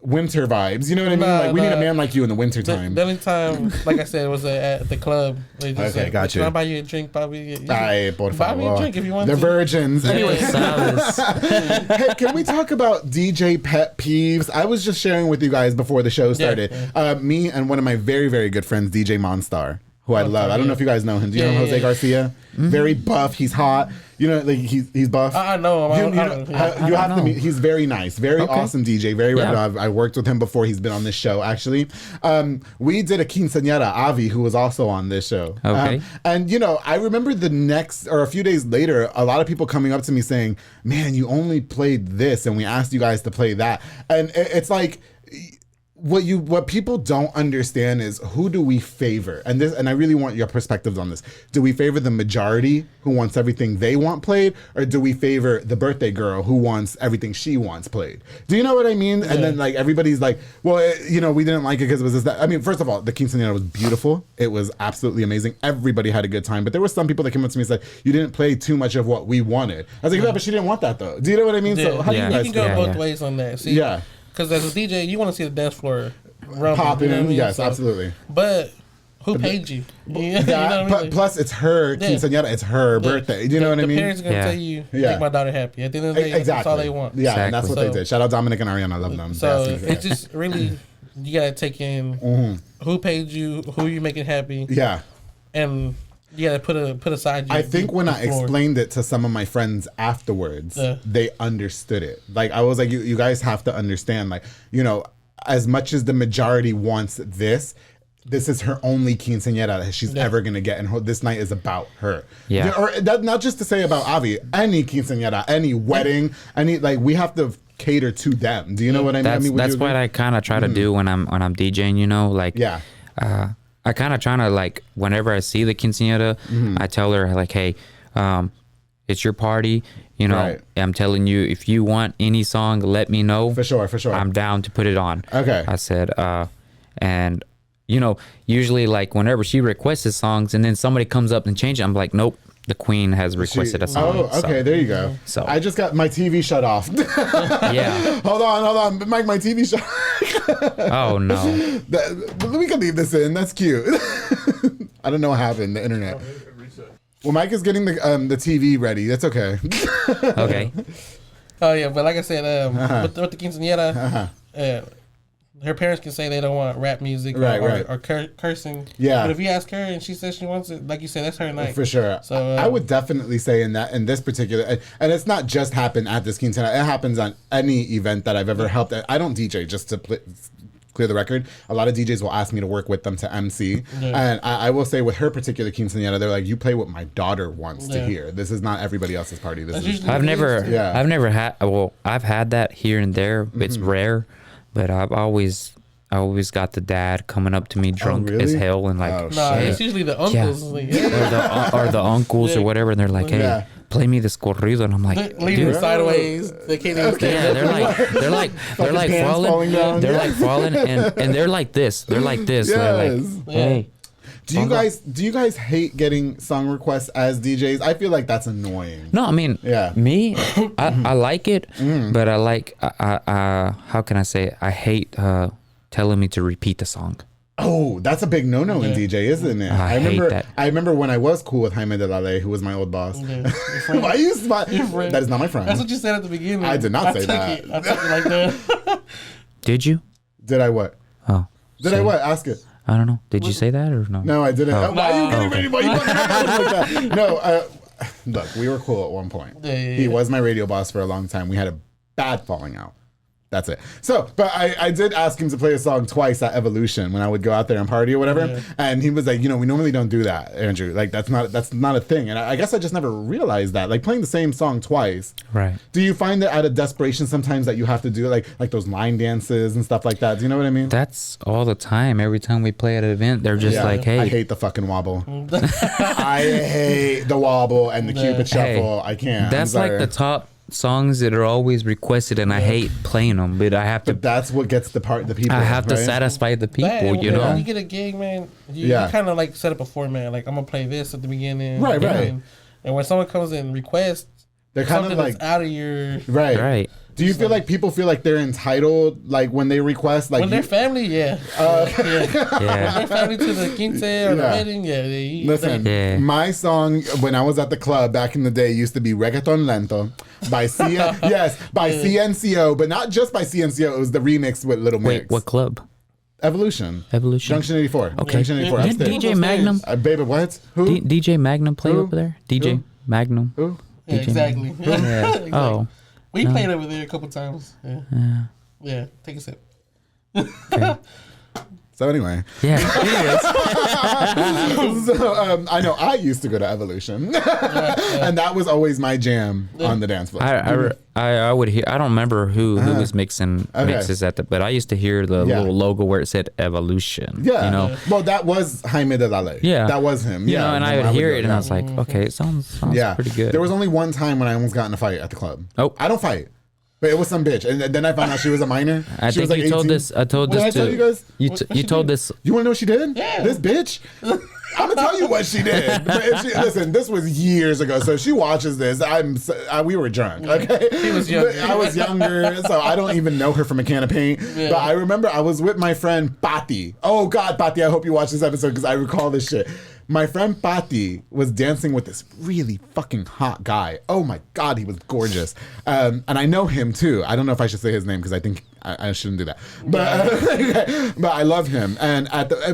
S2: winter vibes, you know what I mean? Like we need a man like you in the winter time.
S4: The only time, like I said, was at the club. They just said,
S2: gotcha.
S4: Can I buy you a drink, Bobby?
S2: Buy
S4: me a drink if you want
S2: the
S4: to.
S2: Virgins. Anyway, hey, can we talk about DJ pet peeves? I was just sharing with you guys before the show started. Me and one of my very, very good friends, DJ Monstar, who I love. I don't know if you guys know him. Do you know Jose Garcia? Mm-hmm. Very buff. He's hot. You know, like he's buff.
S4: I know him.
S2: You have to meet. He's very nice. Very awesome DJ. Very reputable. I worked with him before. He's been on this show, actually. We did a quinceañera, Avi, who was also on this show.
S3: Okay.
S2: And, you know, I remember a few days later, a lot of people coming up to me saying, man, you only played this, and we asked you guys to play that. And it's like, what people don't understand is, who do we favor? And I really want your perspectives on this. Do we favor the majority who wants everything they want played, or do we favor the birthday girl who wants everything she wants played? Do you know what I mean? Yeah. And then like everybody's like, well, we didn't like it because it was this, that. I mean, first of all, the quinceañera was beautiful. It was absolutely amazing. Everybody had a good time. But there were some people that came up to me and said, you didn't play too much of what we wanted. I was like, yeah, but she didn't want that though. Do you know what I mean?
S4: Yeah.
S2: So how do you guys
S4: can go both ways on that. See, because as a DJ, you want to see the dance floor rumbling,
S2: popping.
S4: You know what I mean?
S2: Yes, absolutely.
S4: But Who paid you?
S2: Yeah, you know what I mean? Plus, it's her quinceañera. It's her birthday. Do you know what I mean?
S4: The parents are going to tell you, make my daughter happy. At the end of the day, that's all they want.
S2: Yeah, and that's what they did. Shout out Dominic and Ariana. I love them.
S4: So it's just really, you got to take in who paid you, who you making happy.
S2: Yeah.
S4: And you got to put aside
S2: I think when I explained it to some of my friends afterwards, they understood it. Like, I was like, you guys have to understand, like, you know, as much as the majority wants this is her only quinceañera that she's ever going to get. And this night is about her. Yeah. Or that, not just to say about Avi, any quinceañera, any wedding, like, we have to cater to them. Do you know what I mean?
S3: That's what I kind of try to do when I'm DJing, you know, like, I kind of trying to, like, whenever I see the quinceañera, I tell her, like, hey, it's your party. You know, I'm telling you, if you want any song, let me know.
S2: For sure.
S3: I'm down to put it on.
S2: Okay.
S3: I said, and, you know, usually, like, whenever she requests songs and then somebody comes up and changes, I'm like, nope, the queen has requested a song.
S2: Oh, okay, there you go. So I just got my TV shut off.
S3: Yeah.
S2: Hold on. Mike, my TV shut
S3: Oh, no.
S2: We can leave this in. That's cute. I don't know what happened. The internet. Well, Mike is getting the TV ready. That's okay.
S3: Okay.
S4: Oh, yeah, but like I said, with the quinceañera, her parents can say they don't want rap music or cursing.
S2: Yeah.
S4: But if you ask her and she says she wants it, like you said, that's her night.
S2: For sure. So I would definitely say in this particular, and it's not just happened at this quinceañera. It happens on any event that I've ever helped. I don't DJ just to clear the record. A lot of DJs will ask me to work with them to MC. And I will say with her particular quinceañera, they're like, you play what my daughter wants to hear. This is not everybody else's party.
S3: I've never had, I've had that here and there. It's rare. But I've always got the dad coming up to me drunk as hell and like,
S4: it's usually the uncles,
S3: or the uncles or whatever, and they're like, hey, play me this corrido, and I'm like,
S4: leaving sideways. They can't even stand.
S3: They're like falling, they're like falling, and they're like this. They're like this. They're like, hey.
S2: Do you guys hate getting song requests as DJs? I feel like that's annoying.
S3: No, I mean, me, I like it, but I like, how can I say it? I hate telling me to repeat the song.
S2: Oh, that's a big no-no in DJ, isn't it?
S3: I hate that.
S2: I remember when I was cool with Jaime de la Ley, who was my old boss. Why you smile? That is not my friend.
S4: That's what you said at the beginning.
S2: I did not say that.
S4: I took it like that.
S3: Did you?
S2: Did I what?
S3: Oh.
S2: Did I what? Ask it.
S3: I don't know. Did you say that or no?
S2: No, I didn't. Why are you getting ready? Why you like that? No, look, we were cool at one point. He was my radio boss for a long time. We had a bad falling out. That's it. So, but I did ask him to play a song twice at Evolution when I would go out there and party or whatever. And he was like, you know, we normally don't do that, Andrew. Like, that's not a thing. And I guess I just never realized that. Like, playing the same song twice.
S3: Right.
S2: Do you find that out of desperation sometimes that you have to do like those line dances and stuff like that? Do you know what I mean?
S3: That's all the time. Every time we play at an event, they're just like, hey.
S2: I hate the fucking wobble. I hate the wobble and the Cupid shuffle. I can't.
S3: That's like the top songs that are always requested, and I hate playing them, but I have to.
S2: But that's what gets the people.
S3: I have to satisfy the people, you know.
S4: When you get a gig, man, you kind of like set up a format. Like, I'm gonna play this at the beginning,
S2: right.
S4: And when someone comes in and requests,
S2: they're kind of like
S4: out of your
S3: right.
S2: Do you feel like people feel like they're entitled, like when they request, like
S4: when they're family, yeah. When they're family to the quince or the wedding,
S2: Listen, my song when I was at the club back in the day used to be Reggaeton Lento by CNCO, but not just by CNCO. It was the remix with Little Mix.
S3: Wait, what club?
S2: Evolution.
S3: Junction
S2: 84.
S3: Okay.
S2: Junction 84.
S3: Did DJ Magnum?
S2: Baby, what? Who?
S3: DJ Magnum play over there? DJ Magnum.
S2: Who?
S4: Yeah, exactly.
S3: Exactly. Oh.
S4: We played over there a couple times. Yeah. Take a sip.
S3: Okay.
S2: So anyway.
S3: Yeah.
S2: So I know I used to go to Evolution, and that was always my jam on the dance floor.
S3: I would hear. I don't remember who was mixes at the, but I used to hear the little logo where it said Evolution.
S2: Yeah.
S3: You know.
S2: Well, that was Jaime de la Ley.
S3: Yeah.
S2: That was him.
S3: You know, and I would hear it, and I was like, okay, it sounds pretty good.
S2: There was only one time when I almost got in a fight at the club.
S3: Oh.
S2: I don't fight. But it was some bitch, and then I found out she was a minor.
S3: I think you told this. I told this to
S2: you guys.
S3: You told this.
S2: You want to know what she did?
S4: Yeah.
S2: This bitch. I'm gonna tell you what she did. But if she, listen, this was years ago, so if she watches this, we were drunk. Okay,
S4: He was younger.
S2: I was younger, so I don't even know her from a can of paint. Yeah. But I remember I was with my friend Patti. Oh God, Patti, I hope you watch this episode because I recall this shit. My friend Patti was dancing with this really fucking hot guy. Oh my God, he was gorgeous. And I know him too. I don't know if I should say his name because I think I shouldn't do that. But I love him. And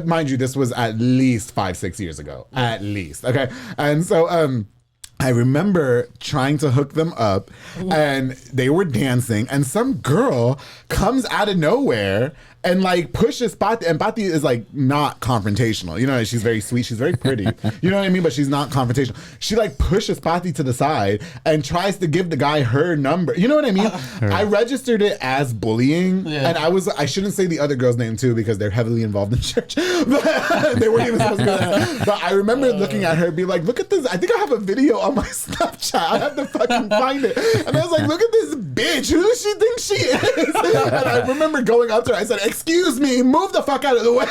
S2: mind you, this was at least 5-6 years ago. At least. Okay. And so I remember trying to hook them up and they were dancing and some girl comes out of nowhere and like pushes Patti, and Patti is like not confrontational. You know, she's very sweet, she's very pretty. You know what I mean? But she's not confrontational. She like pushes Patti to the side and tries to give the guy her number. You know what I mean? I registered it as bullying, and I shouldn't say the other girl's name too because they're heavily involved in church. But they weren't even supposed to do that. But I remember looking at her, be like, "Look at this! I think I have a video on my Snapchat. I have to fucking find it." And I was like, "Look at this bitch! Who does she think she is?" And I remember going up to her. I said, "Excuse me, move the fuck out of the way."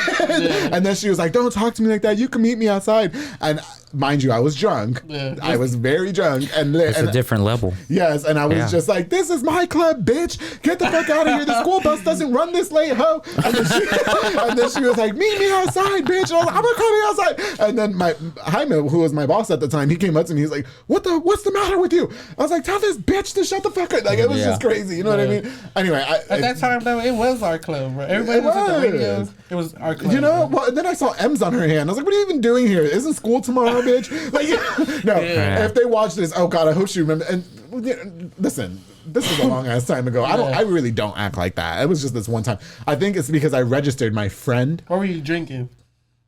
S2: And then she was like, "Don't talk to me like that. You can meet me outside." And mind you, I was drunk. I was very drunk. And
S3: it's a different level.
S2: Yes, and I was just like, "This is my club, bitch. Get the fuck out of here. The school bus doesn't run this late, ho." And then she was like, "Meet me outside, bitch." And I was like, "I'm gonna come outside." And then my Jaime, who was my boss at the time, he came up to me. He's like, "What's the matter with you?" I was like, "Tell this bitch to shut the fuck up." Like, it was just crazy. You know what I mean? Anyway.
S4: At that time, though, it was our club, bro. Everybody was at the radio. It was our club.
S2: You know, well, and then I saw M's on her hand. I was like, "What are you even doing here? Isn't school tomorrow, bitch?" Like, no. Yeah. If they watch this, oh God, I hope she remembers. And listen, this is a long ass time ago. I really don't act like that. It was just this one time. I think it's because I registered my friend.
S4: What were you drinking?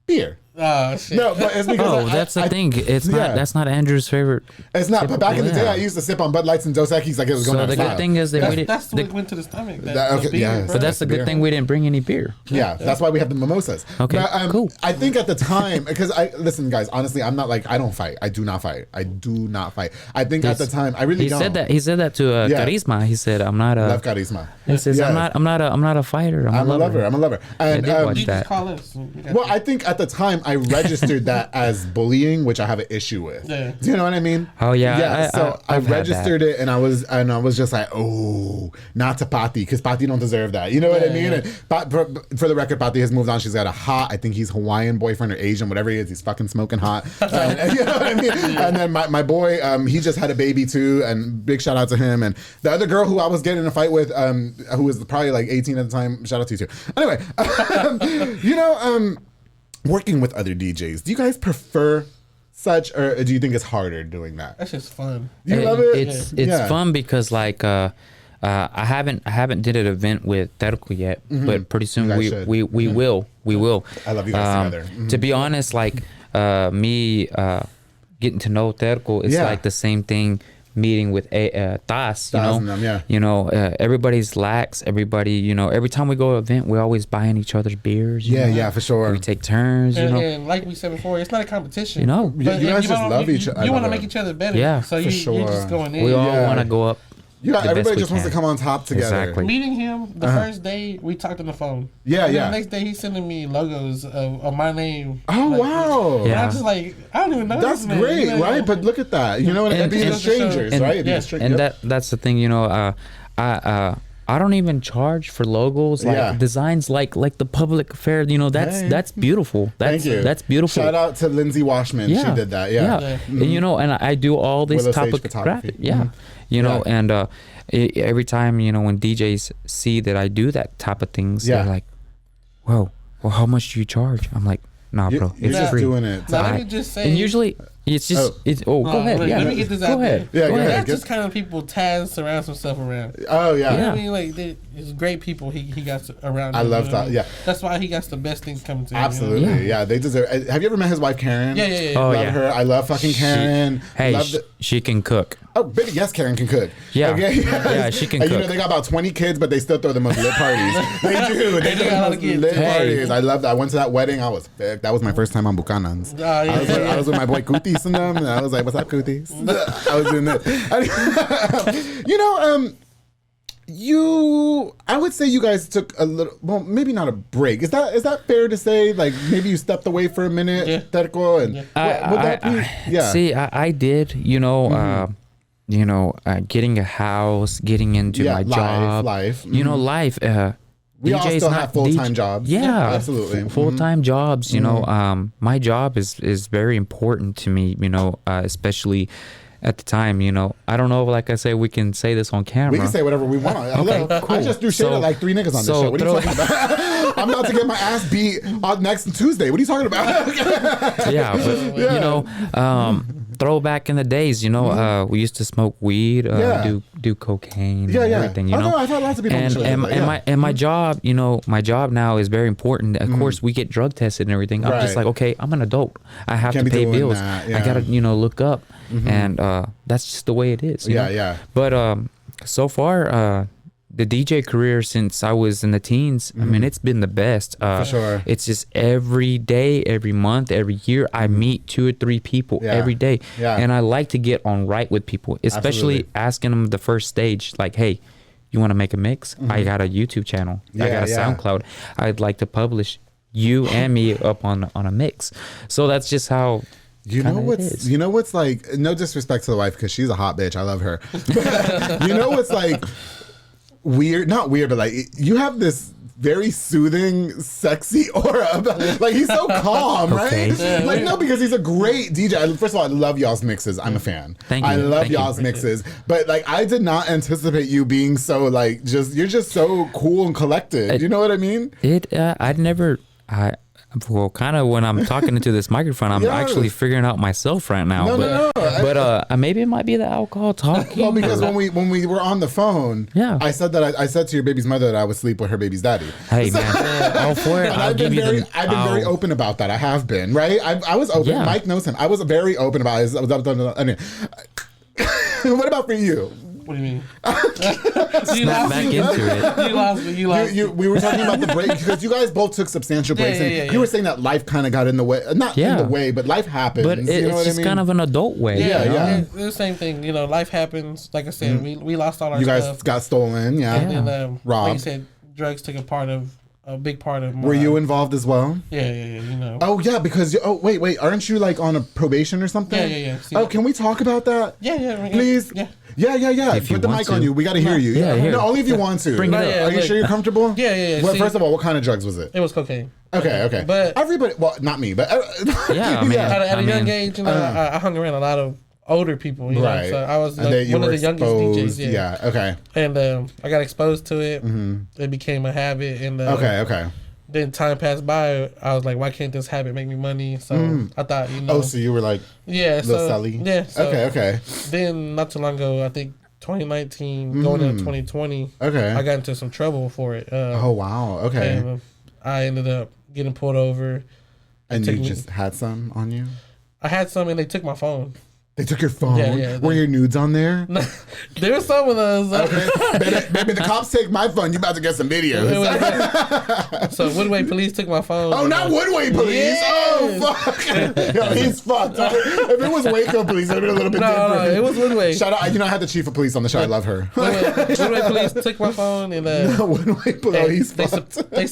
S2: Beer.
S4: Oh shit!
S2: No, but it's because
S3: that's the thing. It's not. That's not Andrew's favorite.
S2: It's not. But back in the day, I used to sip on Bud Lights and Dos Equis like it was going.
S3: So the good thing is that we didn't.
S4: That's what went to the stomach.
S3: But that's the good thing we didn't bring any beer.
S2: Yeah, that's why we have the mimosas.
S3: Okay,
S2: but,
S3: cool.
S2: I think at the time, because listen, guys. Honestly, I'm not like I don't fight. I do not fight. I think at the time, I really don't.
S3: He said that to Charisma. He said, "I'm not a."
S2: Love Charisma.
S3: He says, "I'm not a fighter. I'm a lover.
S2: I'm a lover." And
S4: you just call us.
S2: Well, I think at the time I registered that as bullying, which I have an issue with. Yeah. Do you know what I mean?
S3: Oh yeah.
S2: Yeah. So I registered it, and I was just like, oh, not to Patti, because Patti don't deserve that. You know what I mean? And for the record, Patti has moved on. She's got a hot, I think he's Hawaiian boyfriend or Asian, whatever he is. He's fucking smoking hot. And, you know what I mean? And then my boy, he just had a baby too, and big shout out to him. And the other girl who I was getting in a fight with, who was probably like 18 at the time, shout out to you too. Anyway, working with other DJs, do you guys prefer such, or do you think it's harder doing that?
S4: That's just fun.
S2: You love it?
S3: It's fun because like I haven't did an event with Terko yet, but pretty soon we will.
S2: I love you guys together.
S3: To be honest, like me getting to know Terko, it's like the same thing. Meeting with Tas, everybody's lax. Everybody, every time we go to an event, we're always buying each other's beers.
S2: Yeah, for sure.
S3: We take turns.
S4: And like we said before, it's not a competition.
S2: You guys just love each other.
S4: You want to make each other better.
S3: Yeah,
S4: so you're just going in.
S3: We all want to go up.
S2: Yeah, everybody just wants to come on top together.
S3: Exactly.
S4: Meeting him the first day, we talked on the phone.
S2: Yeah.
S4: The next day, he's sending me logos of my name.
S2: Oh, wow.
S4: Yeah. I'm just like, I don't even know.
S2: That's great, right? But look at that. You know, and being strangers, right?
S3: And that's the thing. I don't even charge for logos, like designs, like the public affair. That's beautiful.
S2: Thank you.
S3: That's beautiful.
S2: Shout out to Lindsay Washman. She did that. Yeah.
S3: And and I do all this type of graphic. Yeah. And every time when DJs see that I do that type of things, they're like, "Whoa, well, how much do you charge?" I'm like, "Nah, bro,
S2: you're
S3: it's
S2: just
S3: free."
S2: Doing it.
S4: Now, let me just say,
S3: and usually it's just go ahead.
S4: Let me get this out there.
S2: Yeah, go ahead.
S4: That's just kind of people Taz surrounds himself around.
S2: Oh yeah.
S4: You know what I mean? Like, it's great people he got around.
S2: I love that. Yeah.
S4: That's why he got the best things coming to him.
S2: Absolutely. Yeah, they deserve. Have you ever met his wife Karen?
S4: Yeah.
S3: Oh,
S2: love her. I love fucking Karen.
S3: She can cook.
S2: Oh, baby, yes, Karen can cook.
S3: Yeah.
S2: Okay?
S3: Yeah, she can cook.
S2: They got about 20 kids, but they still throw the most lit parties. They do. They do the most lit parties. I love that. I went to that wedding. I was big. That was my first time on Buchanan's. I was with my boy Kutis and them, and I was like, "What's up, Kutis?" I was doing this. I would say you guys took a little, well, maybe not a break. Is that fair to say? Like maybe you stepped away for a minute, Terko, and
S3: See, I did, getting a house, getting into my job,
S2: life.
S3: Life.
S2: We all still have full-time jobs.
S3: Yeah,
S2: absolutely.
S3: Full-time jobs. My job is very important to me. Especially at the time. I don't know. Like I say, we can say this on camera.
S2: We can say whatever we want.
S3: Okay, cool.
S2: I just threw shade at like 3 niggas on this show. What are you talking about? I'm about to get my ass beat on next Tuesday. What are you talking about?
S3: Throw back in the days, we used to smoke weed, do cocaine, everything,
S2: I thought lots of people
S3: my job, my job now is very important. Of course, we get drug tested and everything. I'm just like, okay, I'm an adult. I have to pay bills. I gotta, look up, and that's just the way it is. But so far, the DJ career since I was in the teens, I mean, it's been the best.
S2: For sure.
S3: It's just every day, every month, every year, I meet 2 or 3 people every day. Yeah. And I like to get on right with people, especially asking them the first stage, like, hey, you want to make a mix? I got a YouTube channel. I got a SoundCloud. I'd like to publish you and me up on a mix. So that's just how... You know
S2: what's like, no disrespect to the wife because she's a hot bitch. I love her. You know what's like... weird, not weird, but like you have this very soothing, sexy aura. Like he's so calm, right? Like no, because he's a great DJ. First of all, I love y'all's mixes. I'm a fan.
S3: Thank you.
S2: I love y'all's mixes. But like I did not anticipate you being so like you're just so cool and collected. You know what I mean?
S3: Well, kind of when I'm talking into this microphone, I'm actually figuring out myself right now. No. But maybe it might be the alcohol talking.
S2: Well, because when we were on the phone, I said that I said to your baby's mother that I would sleep with her baby's daddy.
S3: Hey man, all for it.
S2: I've been very open about that. I have been, right. I was open. Yeah. Mike knows him. I was very open about it. What about for you?
S4: What do you mean?
S3: You lost back into it.
S4: You lost me.
S2: We were talking about the break because you guys both took substantial breaks. You were saying that life kind of got in the way. Not in the way, but life happens.
S3: But it's just kind of an adult way.
S4: Yeah. It's the same thing. Life happens. Like I said, we lost all our stuff.
S2: You guys got stolen,
S4: And then, robbed. Like you said, drugs took a big part of my...
S2: Were you involved as well?
S4: Yeah.
S2: Oh, yeah, because... wait. Aren't you, like, on a probation or something?
S4: Yeah.
S2: Can we talk about that?
S4: Yeah.
S2: Please? Yeah. Put the mic on you. We got to hear you.
S3: No,
S2: only if you want to.
S3: Bring it up.
S2: Are you sure you're comfortable?
S4: Yeah.
S2: Well, first of all, what kind of drugs was it?
S4: It was cocaine.
S2: Okay.
S4: But...
S2: Everybody... Well, not me, but...
S4: At a young age, I hung around a lot of older people,
S2: right?
S4: So I was like one of the youngest DJs.
S2: Yeah. Okay.
S4: And I got exposed to it. It became a habit. And
S2: okay.
S4: Then time passed by. I was like, why can't this habit make me money? So I thought,
S2: Oh, so you were like, Sally.
S4: Yeah. So
S2: okay.
S4: Then not too long ago, I think 2019, going into 2020.
S2: Okay.
S4: I got into some trouble for it.
S2: Oh wow. Okay.
S4: And I ended up getting pulled over.
S2: And you just had some on you?
S4: I had some, and they took my phone.
S2: They took your phone?
S4: Yeah.
S2: Were your nudes on there?
S4: There were some of those.
S2: Okay. Baby, the cops take my phone. You about to get some videos.
S4: So Woodway police took my phone.
S2: Oh, not Woodway police. Yes. Oh, fuck. Yo, he's fucked. If it was Waco police, it would be a little bit different.
S4: No, it was Woodway.
S2: Shout out. I had the chief of police on the show. I love her.
S4: Woodway police took my phone and
S2: Woodway police. He's fucked.
S4: They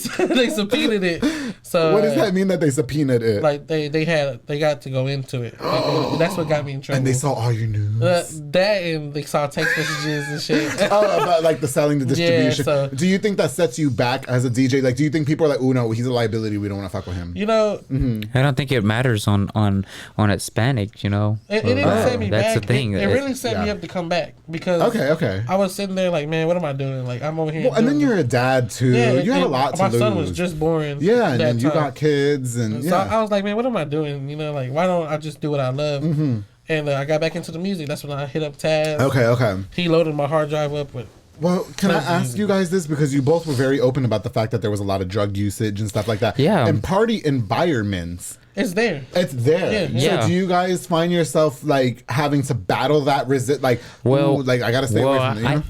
S4: subpoenaed it. So
S2: what does that mean that they subpoenaed it?
S4: Like they got to go into it. That's what got me in trouble.
S2: And they saw all your nudes.
S4: That and they saw text messages and shit.
S2: About like the selling, the distribution.
S4: Yeah, so,
S2: do you think that sets you back as a DJ? Like, do you think people are like, oh no, he's a liability, we don't want to fuck with him?
S3: I don't think it matters on Hispanic.
S4: It didn't set me back.
S3: That's the thing.
S4: It really set me up to come back because
S2: okay.
S4: I was sitting there like, man, what am I doing? Like I'm over here.
S2: Well, and then you're a dad too. Yeah, you have a lot to lose.
S4: My son was just born.
S2: Yeah, and then you got kids, and
S4: so I was like, man, what am I doing? Like why don't I just do what I love? And I got back into the music. That's when I hit up Taz.
S2: Okay.
S4: He loaded my hard drive up with.
S2: Well, can I ask you guys this? Because you both were very open about the fact that there was a lot of drug usage and stuff like that.
S3: Yeah.
S2: And party environments.
S4: It's there.
S2: Yeah. So do you guys find yourself like having to battle that I gotta stay away from it.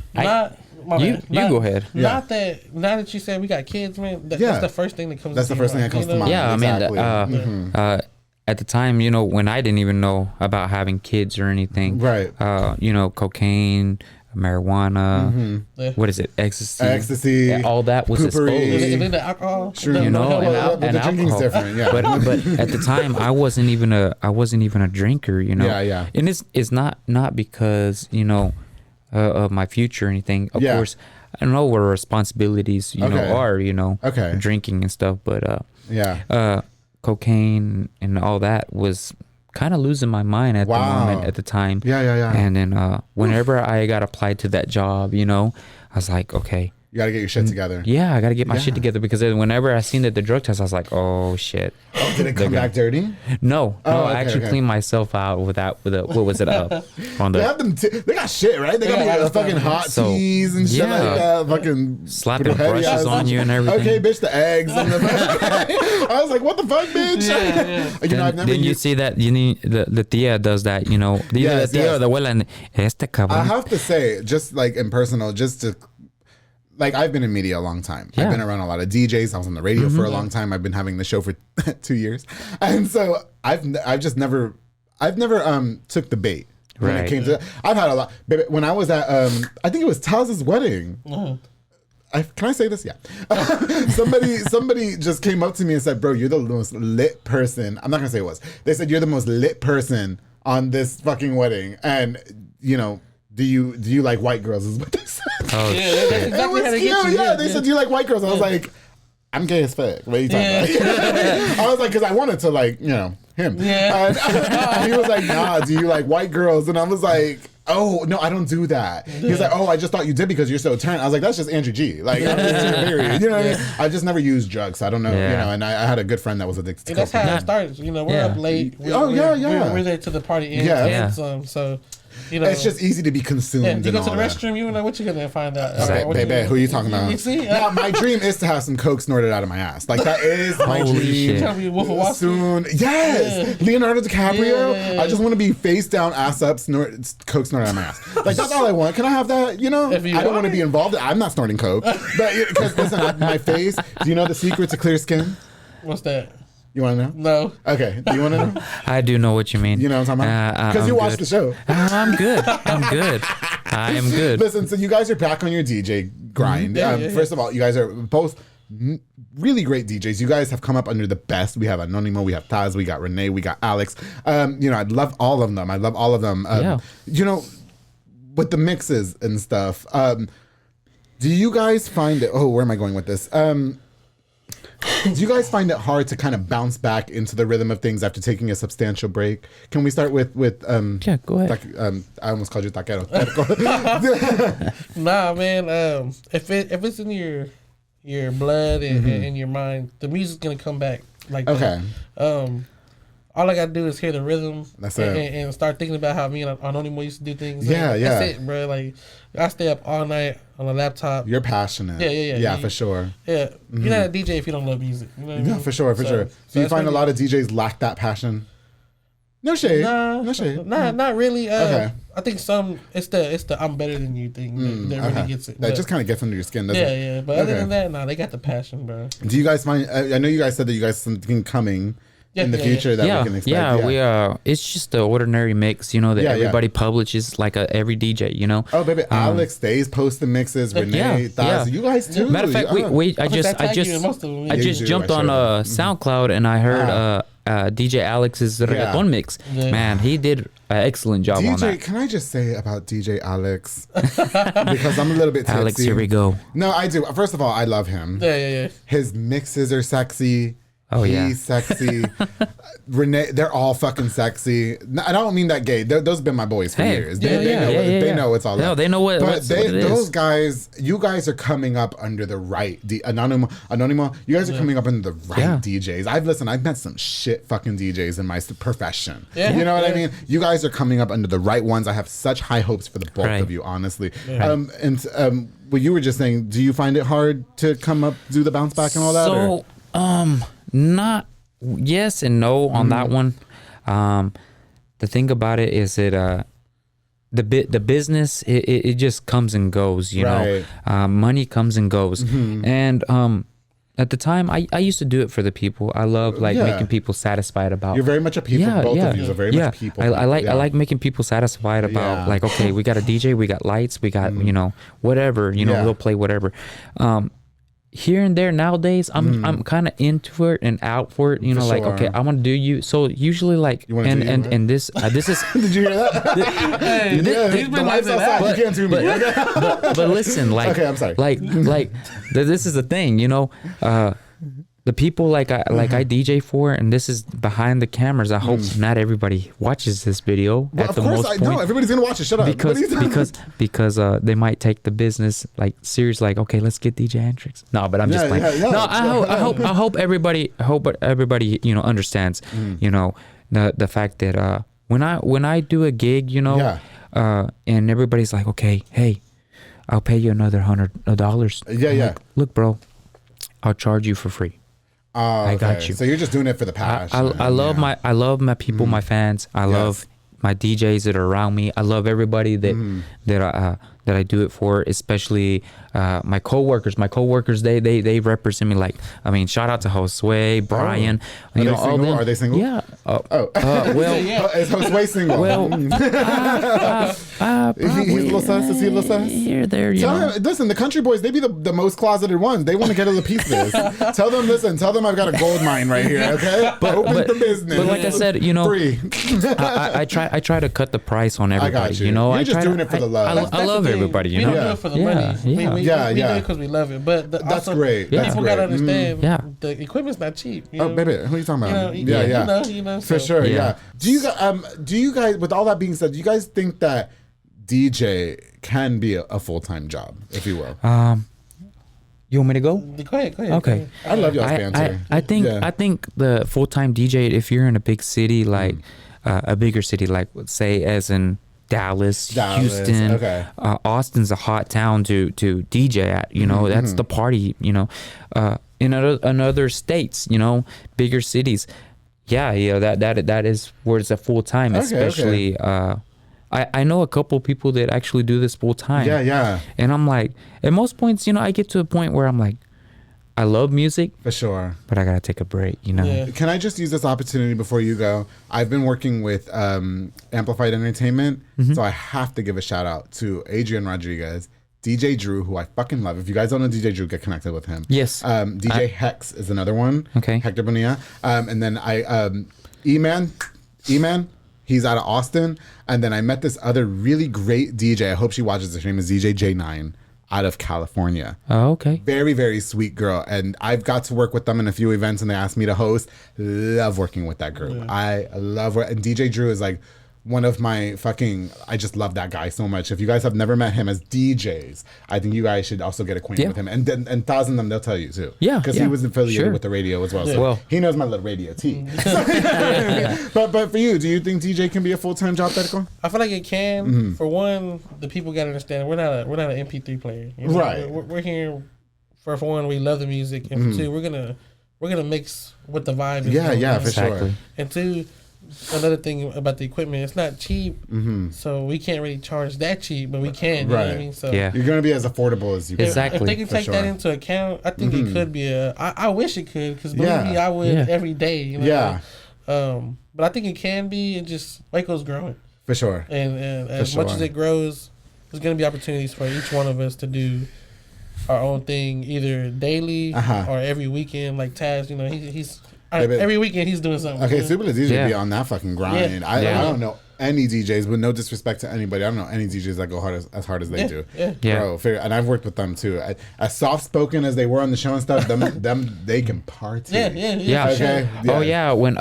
S3: You go ahead.
S4: Now that you said we got kids, man, that's the first thing that comes.
S2: That's the first thing that comes to mind.
S3: Yeah,
S2: exactly.
S3: I mean, at the time, when I didn't even know about having kids or anything,
S2: right?
S3: Cocaine, marijuana, what is it, ecstasy, all that was exposed.
S4: And then the alcohol,
S3: you know, and
S2: the drinking's different. Yeah,
S3: but at the time I wasn't even a drinker, you know.
S2: Yeah.
S3: And it's not because, you know, of my future or anything. Of course, I know what responsibilities you know are, you know, drinking and stuff, but cocaine and all that was kind of losing my mind at the moment, at the time.
S2: Yeah.
S3: And then whenever I got applied to that job, you know, I was like, okay,
S2: you gotta get your shit together.
S3: Yeah, I gotta get my shit together, because whenever I seen that the drug test, I was like, oh shit.
S2: Oh, did it come back dirty?
S3: No, I actually cleaned myself out with what was it on the?
S2: They have them. They got shit, right? They got fucking hot teas and shit like that. Fucking
S3: slapping brushes on you and everything.
S2: Okay, bitch, the eggs. And I was like, what the fuck, bitch?
S3: Yeah. You know, I've never. Then you see that the tia does that. You know, the tia or the abuela, and este cabrón.
S2: I have to say, just like in personal, just to. Like, I've been in media a long time. I've been around a lot of DJs. I was on the radio for a long time. I've been having the show for 2 years. And so I've never took the bait when it came to, I've had a lot. Baby, when I was at, I think it was Taz's wedding. Can I say this? Yeah. somebody just came up to me and said, bro, you're the most lit person. I'm not going to say it was. They said, you're the most lit person on this fucking wedding. And, you know, do you like white girls is what they said.
S3: Oh,
S4: shit. That's exactly how they get you.
S2: Yeah, they said, do you like white girls? I was like, I'm gay as fuck. What are you talking about? I was like, because I wanted to, like, you know, him. Yeah. And he was like, nah, do you like white girls? And I was like, oh, no, I don't do that. He was like, oh, I just thought you did because you're so turned. I was like, that's just Andrew G. Like, I'm just period. You know what I mean? I just never used drugs. So I don't know, you know, and I had a good friend that was addicted to
S4: cocaine. That's how it starts. You know, we're up late. We're there to the party ends. Yeah. So... You know,
S2: it's just easy to be consumed.
S4: Yeah, you go to the restroom, you know what you're gonna find out.
S2: Baby, who are you talking about?
S4: You see?
S2: Now, my dream is to have some coke snorted out of my ass. Like, that is my dream.
S4: Tell me Wolf of Wall Street?
S2: Soon. Yes! Yeah. Leonardo DiCaprio. Yeah. I just want to be face down, ass up, coke snorted out of my ass. Like, that's all I want. Can I have that? You know? I don't want to be involved. I'm not snorting coke. But, because, listen, my face, do you know the secret to clear skin?
S4: What's that?
S2: You want to know?
S4: No.
S2: Okay. Do you want to know?
S3: I do know what you mean.
S2: You know what I'm talking about? Because you watched the show.
S3: I'm good. I am good.
S2: Listen, so you guys are back on your DJ grind. First of all, you guys are both really great DJs. You guys have come up under the best. We have Anonimo, we have Taz, we got Renee, we got Alex. You know, I love all of them. You know, with the mixes and stuff, do you guys find it... Oh, where am I going with this? Do you guys find it hard to kind of bounce back into the rhythm of things after taking a substantial break? Can we start with
S3: yeah, go ahead.
S2: I almost called you taquero.
S4: Nah, man. If it's in your blood and your mind, the music's gonna come back like that. All I gotta do is hear the rhythm and start thinking about how me and Anonimo used to do things. That's it, bro. Like, I stay up all night on a laptop.
S2: You're passionate. Yeah, for sure.
S4: Yeah. You're not a DJ if you don't love music. You know what I mean?
S2: For sure. So you find a lot of DJs lack that passion? No shade. No shade.
S4: Not really. I think it's the I'm better than you thing that really gets it.
S2: That just kind of gets under your skin, doesn't it?
S4: Yeah. But other than that, they got the passion, bro.
S2: Do you guys find, I know you guys said that you guys something coming in the future that we can expect.
S3: Yeah, we it's just the ordinary mix, you know, that everybody publishes, like every DJ, you know.
S2: Oh, baby, Alex stays posting mixes. Renee, Thaz, you guys too.
S3: Matter of fact, I just jumped on SoundCloud and I heard DJ Alex's reggaeton mix. Man, he did an excellent job on that.
S2: Can I just say about DJ Alex, because I'm a little bit tipsy.
S3: Alex, here we go.
S2: No, I do. First of all, I love him.
S4: Yeah.
S2: His mixes are sexy.
S3: Oh,
S2: he's sexy. Renee, they're all fucking sexy. I don't mean that gay. Those have been my boys for years. They know it's all.
S3: No, they know what.
S2: But those guys, you guys are coming up under the right. Anonimo, you guys are coming up under the right DJs. I've met some shit fucking DJs in my profession. Yeah, you know what I mean? You guys are coming up under the right ones. I have such high hopes for the both of you, honestly. Yeah. What you were just saying, do you find it hard to come up, do the bounce back and all that?
S3: Not yes and no on that one. The thing about it is that the business it just comes and goes, you know. Money comes and goes, and at the time, I used to do it for the people. I love like making people satisfied about.
S2: You're very much a people. Both of you are very much people.
S3: I like making people satisfied about like, okay, we got a DJ, we got lights, we got you know, whatever, you know, we'll play whatever. Here and there nowadays, I'm kind of into it and out for it. You know, like okay, I want to do you. So usually like and this is. Did you hear that?
S2: He's been like that. You can't do me.
S3: But listen, like
S2: okay, I'm sorry.
S3: Like this is the thing, you know. The people like I DJ for, and this is behind the cameras. I hope not everybody watches this video at the most point.
S2: No, everybody's gonna watch it. Shut up.
S3: Because they might take the business like serious. Like okay, let's get DJ Antrix. No, but I'm just playing. I hope everybody you know understands. You know the fact that when I do a gig, you know, and everybody's like, okay, hey, I'll pay you another $100.
S2: Yeah.
S3: Like, look, bro, I'll charge you for free. I got you.
S2: So you're just doing it for the passion.
S3: I love my people, my fans. I love my DJs that are around me. I love everybody that I do it for, especially my coworkers. My coworkers, they represent me. Like, I mean, shout out to Josue, Brian.
S2: You know, all them. Are they single?
S3: Yeah.
S2: Well, is Josue single?
S3: Well,
S2: he's little sus. Is he little sus?
S3: Here, there. You know.
S2: Listen, the country boys, they be the most closeted ones. They want to get a little piece of this. Tell them I've got a gold mine right here. Okay, open the business.
S3: But like I said, you know,
S2: free.
S3: I try to cut the price on everybody.
S2: I got you.
S3: You know,
S2: You're just doing it for the love.
S3: I love everybody. You
S4: we
S3: know,
S4: don't do it for the money. We do it because we love it. But
S2: that's great.
S4: People gotta understand. The equipment's not cheap. You know?
S2: Oh, baby, who are you talking about?
S4: You know,
S2: for sure. Yeah. Do you guys? With all that being said, do you guys think that DJ can be a full-time job, if you will?
S3: You want me to go?
S4: Go ahead.
S3: Okay.
S2: I love y'all's banter.
S3: I think the full-time DJ, if you're in a big city, like a bigger city, like say as in Dallas, Houston, Austin's a hot town to DJ at. You know, that's the party. You know, in other states, you know, bigger cities, that is where it's a full time. Especially, I know a couple people that actually do this full time.
S2: Yeah.
S3: And I'm like, at most points, you know, I get to a point where I'm like, I love music
S2: for sure,
S3: but I gotta take a break, you know.
S2: Yeah. Can I just use this opportunity before you go? I've been working with Amplified Entertainment, so I have to give a shout out to Adrian Rodriguez, DJ Drew, who I fucking love. If you guys don't know DJ Drew, get connected with him.
S3: Yes.
S2: DJ Hex is another one.
S3: Okay.
S2: Hector Bonilla. And then E-Man, he's out of Austin. And then I met this other really great DJ. I hope she watches this. Her name is DJ J9. Out of California.
S3: Oh, okay.
S2: Very, very sweet girl. And I've got to work with them in a few events and they asked me to host. Love working with that group. Yeah. I love it. And DJ Drew is like one of my I just love that guy so much. If you guys have never met him as DJs, I think you guys should also get acquainted with him. And thousand of them, they'll tell you too.
S3: Yeah.
S2: Because he was affiliated with the radio as well. So he knows my little radio tea. But for you, do you think DJ can be a full-time job, Terko?
S4: I feel like it can. For one, the people got to understand we're not an MP3 player. You know?
S2: Right.
S4: We're here for one, we love the music, and for two, we're gonna mix with the vibe.
S2: Yeah, for sure.
S4: And two, another thing about the equipment, it's not cheap, so we can't really charge that cheap, but we can. You know what I mean? So
S2: you're going to be as affordable as you can.
S3: Exactly.
S4: If they can take that into account, I think it could be I wish it could, because believe me, I would every day. You know? But I think it can be, and just Waco's growing.
S2: For sure.
S4: And as much as it grows, there's going to be opportunities for each one of us to do our own thing, either daily or every weekend. Like Taz, you know, he's every weekend he's doing something.
S2: Okay, Super DJ be on that fucking grind. Yeah. I don't know any DJs, but no disrespect to anybody, I don't know any DJs that go as hard as they do. Bro, and I've worked with them too. As soft spoken as they were on the show and stuff, them they can party.
S3: Yeah.
S2: Okay.
S3: Oh yeah, when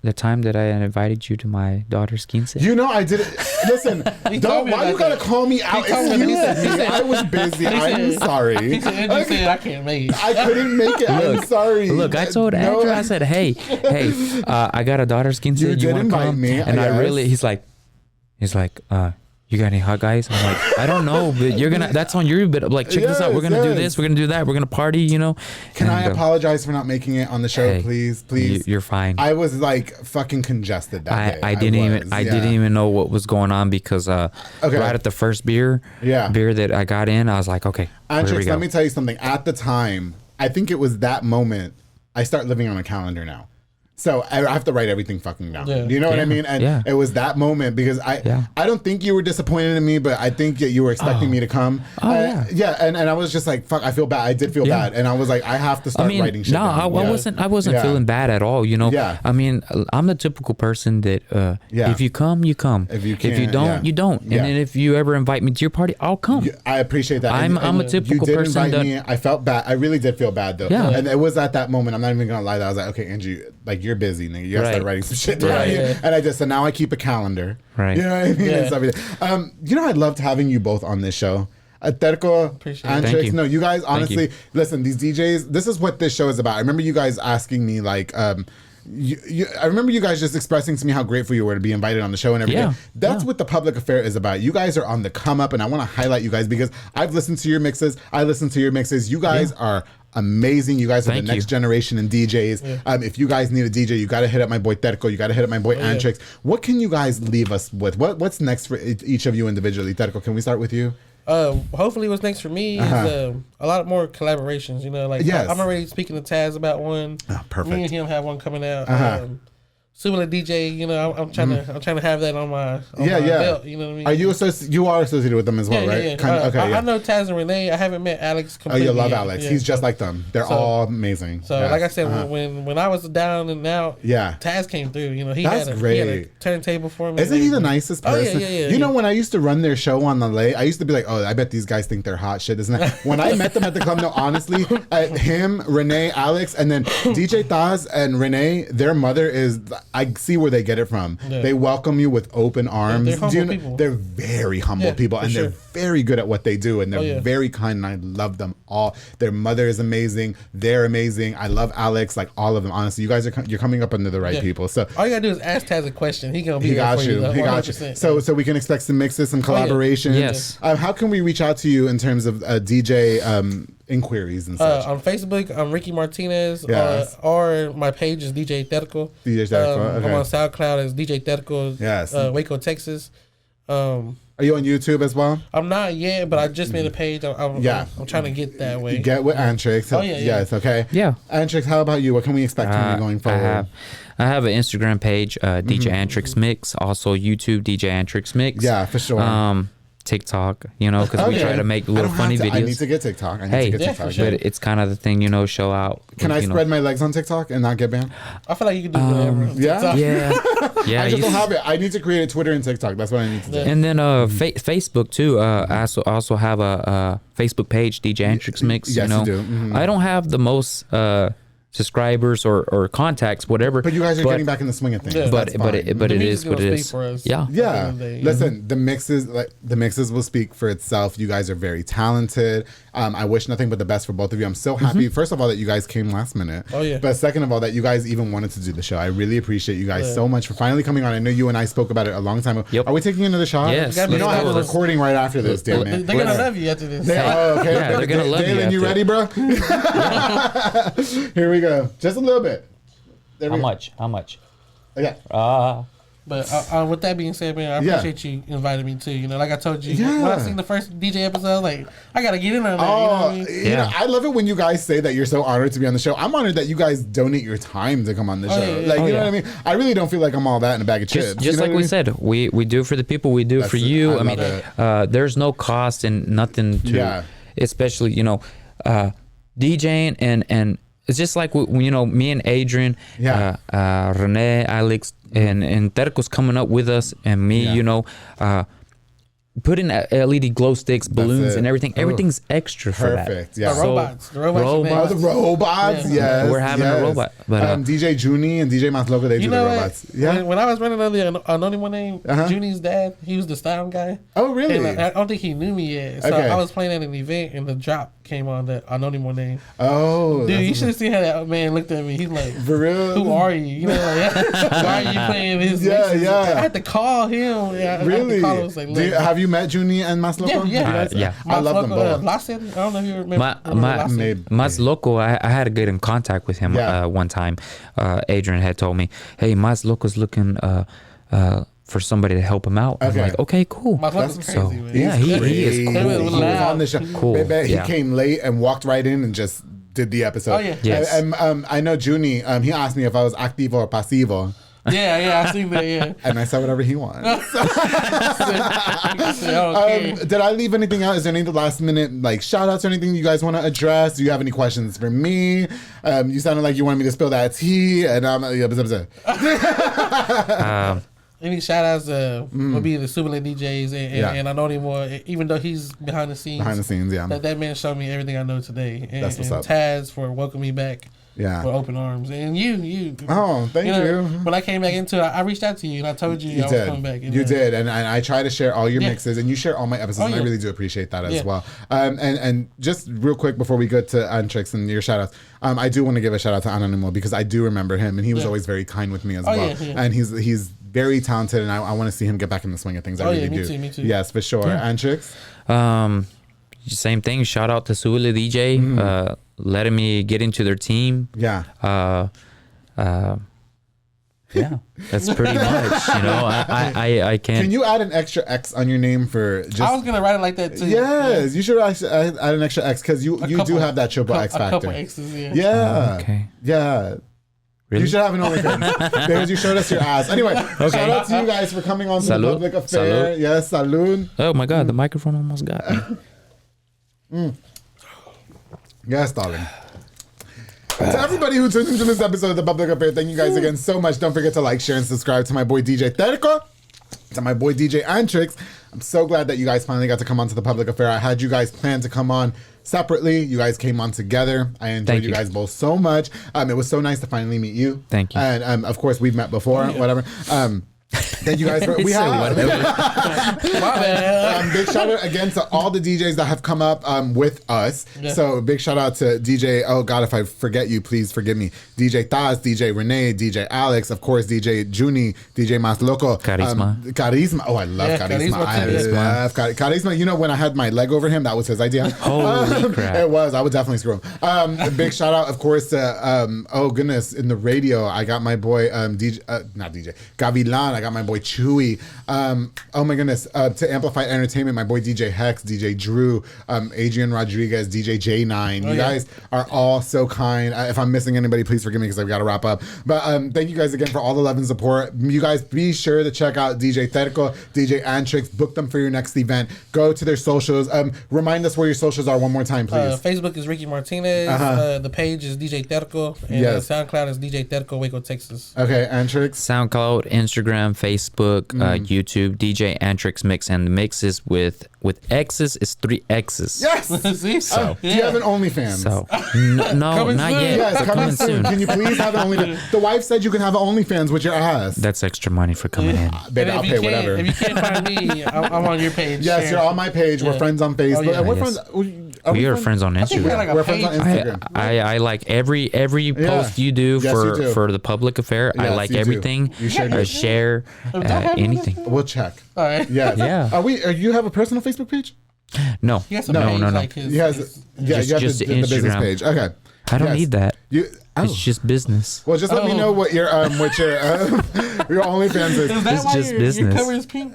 S3: the time that I invited you to my daughter's quince.
S2: You know, I did it. Listen, why you gotta call me out? Excuse me. I was busy. I'm sorry.
S4: He said, I can't make it.
S2: I couldn't make it. I'm sorry.
S3: Look, I told Andrew, I said, hey, I got a daughter's quince. You want to come?
S2: Me,
S3: and I really, he's like, you got any hot guys? I'm like, I don't know, but that's on you. But like, check this out. We're gonna do this. We're gonna do that. We're gonna party. You know.
S2: Can I apologize for not making it on the show, please?
S3: You're fine.
S2: I was like fucking congested that day.
S3: I didn't even know what was going on because right at the first beer that I got in, I was like, okay.
S2: Antrix, let me tell you something. At the time, I think it was that moment I start living on a calendar now. So I have to write everything fucking down. Yeah. You know what I mean? And it was that moment because I don't think you were disappointed in me, but I think that you were expecting me to come. And I was just like, fuck, I feel bad. I did feel bad. And I was like, I have to start writing shit down.
S3: I wasn't feeling bad at all, you know? Yeah. I mean, I'm the typical person that if you come, you come. If you don't, you don't. And then if you ever invite me to your party, I'll come.
S2: I appreciate that.
S3: I'm a typical person.
S2: You did invite me. I felt bad. I really did feel bad though. Yeah. And it was at that moment, I'm not even gonna lie, that I was like, okay, Andrew, like you're busy, nigga. You gotta start writing some shit down. And so now I keep a calendar. Right. You know what I mean? Yeah. You know, I loved having you both on this show. Terko, Antrix. No, you guys, honestly, listen, these DJs, this is what this show is about. I remember you guys asking me, like, I remember you guys just expressing to me how grateful you were to be invited on the show and everything. Yeah. That's what the public affair is about. You guys are on the come up, and I want to highlight you guys because I've listened to your mixes. I listen to your mixes. You guys are amazing. You guys are the next generation in DJs. If you guys need a DJ, you got to hit up my boy Terko. You got to hit up my boy Antrix. What can you guys leave us with? What's next for each of you individually? Terko, can we start with you?
S4: Hopefully what's next for me is a lot more collaborations, you know, like I'm already speaking to Taz about one. Perfect. Me and him have one coming out. Subala DJ, you know, I'm trying to have that on my belt. You know what I mean?
S2: Are you associated with them as well, right?
S4: I know Taz and Renee. I haven't met Alex completely.
S2: Oh, you love Alex. He's just like them. They're all amazing.
S4: So like I said, when I was down and out, Taz came through. You know, he had a turntable for me.
S2: Isn't he the nicest person? You know, when I used to run their show on the late, I used to be like, oh, I bet these guys think they're hot shit, isn't it? When I met them at the club, no, honestly, him, Renee, Alex, and then DJ Taz and Renee, their mother is. I see where they get it from. They welcome you with open arms.
S4: They're humble people.
S2: They're very humble people, and they're very good at what they do, and they're very kind, and I love them all. Their mother is amazing. They're amazing. I love Alex, like all of them. Honestly, you guys you're coming up under the right people. So
S4: all you gotta do is ask Taz a question. He gonna be there for you.
S2: He got you. So we can expect some mixes, some collaborations.
S3: Yes.
S2: How can we reach out to you in terms of DJ inquiries and such?
S4: On Facebook, I'm Ricky Martinez, or my page is DJ Terko.
S2: DJ Terko.
S4: I'm on SoundCloud as DJ Terko. Waco, Texas.
S2: Are you on YouTube as well?
S4: I'm not yet, but I just made a page. I'm trying to get that way.
S2: You get with Antrix. Yes, okay.
S3: Yeah.
S2: Antrix, how about you? What can we expect from you going forward?
S3: I have an Instagram page, DJ Antrix Mix. Also YouTube, DJ Antrix Mix.
S2: Yeah, for sure.
S3: TikTok, you know, because we try to make little funny videos.
S2: I need to get TikTok.
S3: But it's kind of the thing, you know, show out.
S2: Can I spread my legs on TikTok and not get banned?
S4: I feel like you can do whatever.
S3: Yeah.
S2: I just don't have it. I need to create a Twitter and TikTok. That's what I need to do.
S3: And then Facebook too. I also have a Facebook page, DJ Antrix Mix.
S2: Yes,
S3: you know,
S2: you do. Mm-hmm.
S3: I don't have the most subscribers or contacts, whatever.
S2: But you guys are getting back in the swing of things.
S3: Yeah. But it is what it is. Yeah.
S2: Listen, the mixes will speak for itself. You guys are very talented. I wish nothing but the best for both of you. I'm so happy, first of all, that you guys came last minute.
S4: Oh yeah.
S2: But second of all, that you guys even wanted to do the show. I really appreciate you guys so much for finally coming on. I know you and I spoke about it a long time ago.
S3: Yep.
S2: Are we taking another shot?
S3: Yes.
S2: You know I have a recording right after this, damn
S4: it. They're gonna love you after this.
S2: Okay.
S3: Yeah, they're gonna love you.
S2: Dalen, you ready, bro? Here we go. Just a little bit.
S3: How much?
S2: Yeah.
S4: But with that being said, man, I appreciate you inviting me too. You know, like I told you, when I seen the first DJ episode, like I gotta get in on that. You know what I mean?
S2: You know, I love it when you guys say that you're so honored to be on the show. I'm honored that you guys donate your time to come on the show. You know what I mean? I really don't feel like I'm all that in a bag of chips.
S3: Just like we said, we do it for the people. We do it for you. I mean, there's no cost and nothing to, especially DJing and. It's just like, you know, me and Adrian, Renee, Alex, and Terko's coming up with us, and me, you know, putting LED glow sticks, balloons, and everything. Everything's extra for that.
S2: Perfect. Yeah.
S4: The robots.
S2: Yes.
S3: We're having a robot. But
S2: DJ Junie and DJ Mas Loco, they do the robots.
S4: Yeah. When I was running under the anonymous name, Junie's dad, he was the style guy.
S2: Oh, really?
S4: And I don't think he knew me yet. So I was playing at an event, and the drop came on the anonymous name.
S2: Oh,
S4: dude, you should have seen how that man looked at me. He's like,
S2: for real?
S4: Who are you? You know, like, why are you playing his mixes? I had to call him.
S2: Really? Have you met Junie and Mas Loco?
S3: Yeah.
S2: I love them both.
S4: I don't know if you remember.
S3: Mas Loco, I had to get in contact with him one time. Adrian had told me, hey, Mas Loco's looking for somebody to help him out. I'm like, okay, cool.
S4: That's crazy, man.
S3: Yeah, he is cool.
S2: He was on the show.
S3: Cool.
S2: He came late and walked right in and just did the episode.
S4: Oh, yeah.
S3: Yes.
S2: And I know Junie, he asked me if I was activo or pasivo.
S4: Yeah, I seen that, yeah.
S2: And I said whatever he wants.
S4: Okay.
S2: Did I leave anything out? Is there any last minute like shout outs or anything you guys want to address? Do you have any questions for me? You sounded like you wanted me to spill that tea, and I'm
S4: any shout outs would be the Superlit DJs and I know him more, even though he's behind the scenes.
S2: Yeah.
S4: That man showed me everything I know today. And,
S2: That's what's up.
S4: Taz for welcoming me back.
S2: Yeah.
S4: With open arms. And you.
S2: Oh, thank you.
S4: When I came back into it, I reached out to you and I told you I was coming back.
S2: You did. And I try to share all your mixes, and you share all my episodes, and I really do appreciate that as well. And just real quick before we go to Antrix and your shout outs, I do want to give a shout out to Anonimo because I do remember him, and he was always very kind with me as well. And he's very talented, and I want to see him get back in the swing of things. I really do.
S4: Me too.
S2: Yes, for sure. Antrix?
S3: Same thing. Shout out to Suila DJ, letting me get into their team.
S2: Yeah.
S3: Yeah, that's pretty much. I can't.
S2: Can you add an extra X on your name for just?
S4: I was gonna write it like that too.
S2: Yes, you should add an extra X because you do have that triple X factor.
S4: A couple X's,
S2: yeah.
S3: Okay.
S2: Yeah.
S3: Really?
S2: You should have an OnlyFans because you showed us your ass. Anyway, shout out to you guys for coming on to the public affair.
S3: Salud.
S2: Yes, salud.
S3: Oh my God, the microphone almost got me.
S2: Yes, darling. To everybody who tuned into this episode of The Public Affair, thank you guys again so much. Don't forget to like, share, and subscribe to my boy DJ Terko, to my boy DJ Antrix. I'm so glad that you guys finally got to come on to The Public Affair. I had you guys plan to come on separately. You guys came on together. I enjoyed you guys both so much. It was so nice to finally meet you.
S3: Thank you.
S2: And of course, we've met before, whatever. Thank you guys for we have. Big shout out again to all the DJs that have come up with us. Yeah. So big shout out to DJ. Oh God, if I forget you, please forgive me. DJ Taz, DJ Renee, DJ Alex, of course, DJ Junie, DJ Mas Loco,
S3: Charisma.
S2: Charisma. Oh, I love Charisma. I love Charisma. You know, when I had my leg over him, that was his idea.
S3: Holy crap!
S2: It was. I would definitely screw him. A big shout out, of course, to oh goodness, in the radio, I got my boy not DJ Gavilan. I got my boy Chewy. Oh my goodness. To Amplify Entertainment, my boy DJ Hex, DJ Drew, Adrian Rodriguez, DJ J9. You guys are all so kind. If I'm missing anybody, please forgive me because I've got to wrap up. But thank you guys again for all the love and support. You guys be sure to check out DJ Terko, DJ Antrix. Book them for your next event. Go to their socials. Remind us where your socials are one more time, please.
S4: Facebook is Ricky Martinez. The page is DJ Terko. And SoundCloud is DJ Terko, Waco, Texas.
S2: Okay, Antrix.
S3: SoundCloud, Instagram, Facebook, YouTube, DJ Antrix Mix, and the mixes with X's is 3 X's.
S2: Yes.
S4: See?
S3: So
S2: do you have an OnlyFans?
S3: So no, not yet.
S2: Yes, coming soon. Can you please have an OnlyFans? The wife said you can have an OnlyFans with your ass.
S3: That's extra money for coming in.
S2: Baby, I'll pay whatever.
S4: If you can't find me, I'm on your page.
S2: Yes, you're on my page. We're friends on Facebook. And we're friends.
S3: We are friends on Instagram.
S2: We're friends on Instagram.
S3: I like every post you do for the public affair. I like everything.
S2: You
S3: share anything.
S2: We'll check.
S4: All right.
S2: Yes.
S3: Yeah.
S2: Are you have a personal Facebook page?
S3: No.
S2: No.
S4: Like
S2: He has you have
S3: just
S2: the business page. Okay.
S3: I don't need that.
S2: It's
S3: just business.
S2: Well, just let me know what your your OnlyFans is.
S4: Is that
S3: it's
S4: why
S3: just
S4: your
S3: business.
S4: cover is pink?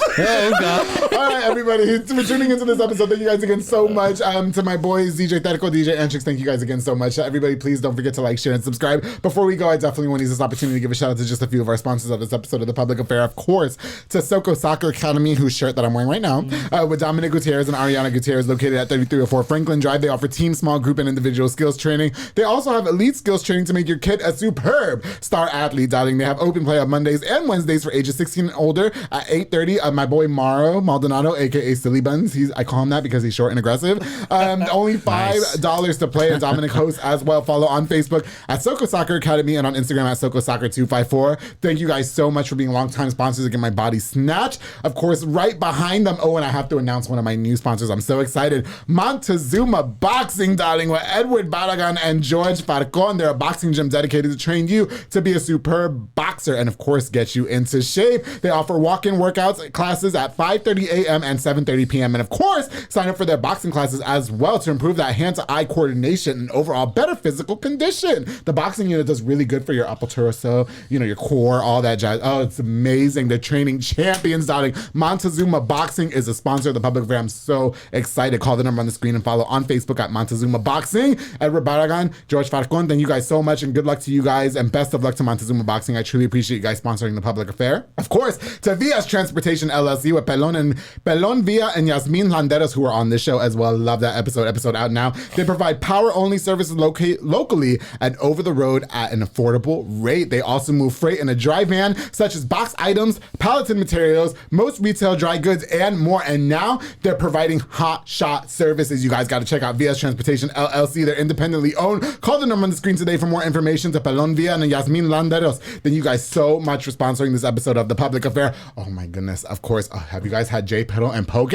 S2: Oh God. All right, everybody, for tuning into this episode, thank you guys again so much. To my boys, DJ Terko, DJ Antrix, thank you guys again so much. Everybody, please don't forget to like, share, and subscribe. Before we go, I definitely want to use this opportunity to give a shout out to just a few of our sponsors of this episode of The Public Affair. Of course, to Soko Soccer Academy, whose shirt that I'm wearing right now, with Dominic Gutierrez and Ariana Gutierrez, located at 3304 Franklin Drive. They offer team, small group, and individual skills training. They also have elite skills training to make your kid a superb star athlete, darling. They have open play on Mondays and Wednesdays for ages 16 and older at 8:30. My boy Mauro Maldonado, aka Silly Buns, I call him that because he's short and aggressive. Only $5 to play, and Dominic hosts as well. Follow on Facebook at Soko Soccer Academy and on Instagram at Soko Soccer 254. Thank you guys so much for being longtime sponsors to Get My Body Snatched. Of course, right behind them. Oh, and I have to announce one of my new sponsors. I'm so excited. Montezuma Boxing, darling, with Edward Barragan and George Farcon. They're a boxing gym dedicated to train you to be a superb boxer and, of course, get you into shape. They offer walk-in workouts, classes, classes at 5:30 a.m. and 7:30 p.m. And of course, sign up for their boxing classes as well to improve that hand-to-eye coordination and overall better physical condition. The boxing unit does really good for your upper torso, your core, all that jazz. Oh, it's amazing. They're training champions, darling. Montezuma Boxing is a sponsor of the Public Affair. I'm so excited. Call the number on the screen and follow on Facebook at Montezuma Boxing. Edward Barragan, George Farcon, thank you guys so much and good luck to you guys and best of luck to Montezuma Boxing. I truly appreciate you guys sponsoring the Public Affair. Of course, to Via's Transportation LLC with Pelon Via and Yasmin Landeros, who are on this show as well. Love that episode out now. They provide power-only services locally and over the road at an affordable rate. They also move freight in a dry van, such as box items, palleted materials, most retail dry goods, and more. And now they're providing hot shot services. You guys got to check out Via's Transportation LLC. They're independently owned. Call the number on the screen today for more information to Pelon Via and Yasmin Landeros. Thank you guys so much for sponsoring this episode of The Public Affair. Oh my goodness. Of course. Have you guys had J Pedal and Poke?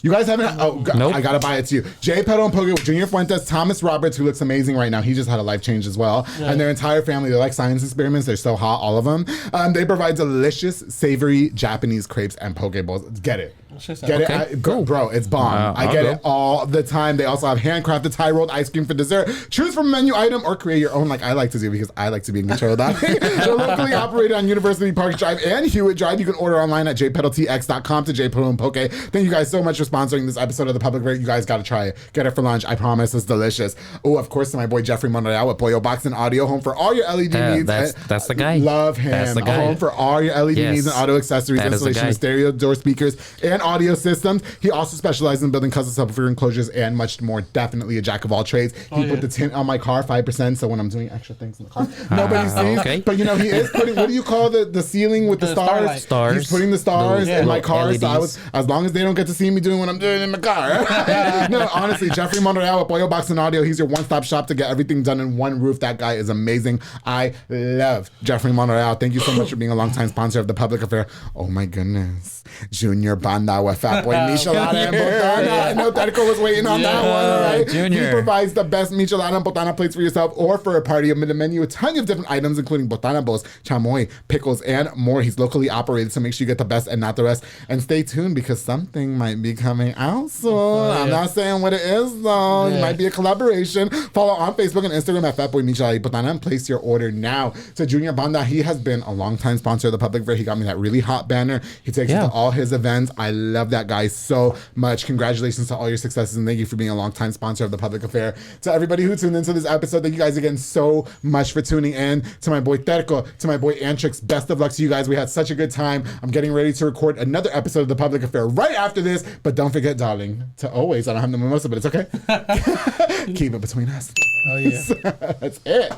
S2: You guys haven't? Nope. I gotta buy it to you. J Pedal and Poke with Junior Fuentes, Thomas Roberts, who looks amazing right now. He just had a life change as well. Yeah. And their entire family, they're like science experiments. They're so hot, all of them. They provide delicious, savory Japanese crepes and poke bowls. Get it. Get it? Cool. Bro, it's bomb. I get it all the time. They also have handcrafted Thai rolled ice cream for dessert. Choose from a menu item or create your own like I like to do because I like to be in control of that. They're locally operated on University Park Drive and Hewitt Drive. You can order online at jpedaltx.com to jpedal and poke. Thank you guys so much for sponsoring this episode of The Public Affair. You guys got to try it. Get it for lunch. I promise it's delicious. Oh, of course, to my boy Jeffrey Monreal with Pollo Boxing Audio, home for all your LED needs.
S3: That's the guy.
S2: Love him. That's the guy. Home for all your LED needs and audio accessories, installation of stereo door speakers and audio systems. He also specializes in building custom subwoofer enclosures and much more. Definitely a jack of all trades. He put the tint on my car 5%, so when I'm doing extra things in the car, nobody sees. Okay. But he is putting, what do you call the ceiling with the stars?
S3: Stars.
S2: He's putting the stars in my car, so as long as they don't get to see me doing what I'm doing in the car. No, honestly, Jeffrey Monreal with Pollo Boxing Audio. He's your one-stop shop to get everything done in one roof. That guy is amazing. I love Jeffrey Monreal. Thank you so much for being a longtime sponsor of The Public Affair. Oh my goodness. Junior Banda with Fat Boy Michelada and Botana. I know Terko was waiting on that one, right?
S3: Junior.
S2: He provides the best Michelada and Botana plates for yourself or for a party. Amid the menu, a ton of different items, including Botana bowls, chamoy, pickles, and more. He's locally operated, so make sure you get the best and not the rest. And stay tuned because something might be coming out soon. I'm not saying what it is, though. It might be a collaboration. Follow on Facebook and Instagram at Fatboy Michelada y Botana and place your order now. So Junior Banda, he has been a longtime sponsor of The Public Affair. He got me that really hot banner. He takes it to all his events. I love that guy so much. Congratulations to all your successes and thank you for being a longtime sponsor of The Public Affair. To everybody who tuned into this episode, thank you guys again so much for tuning in. To my boy Terko, to my boy Antrix, best of luck to you guys. We had such a good time. I'm getting ready to record another episode of The Public Affair right after this, but don't forget, darling, to always, I don't have the mimosa, but it's okay. Keep it between us.
S4: Oh yeah.
S2: That's it.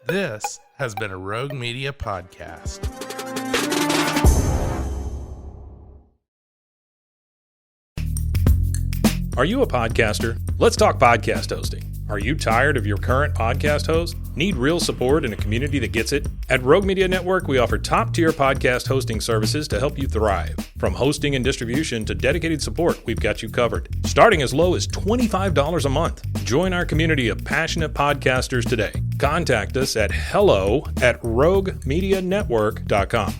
S5: This has been a Rogue Media podcast.
S1: Are you a podcaster? Let's talk podcast hosting. Are you tired of your current podcast host? Need real support in a community that gets it? At Rogue Media Network, we offer top-tier podcast hosting services to help you thrive. From hosting and distribution to dedicated support, we've got you covered. Starting as low as $25 a month. Join our community of passionate podcasters today. Contact us at hello@roguemedianetwork.com.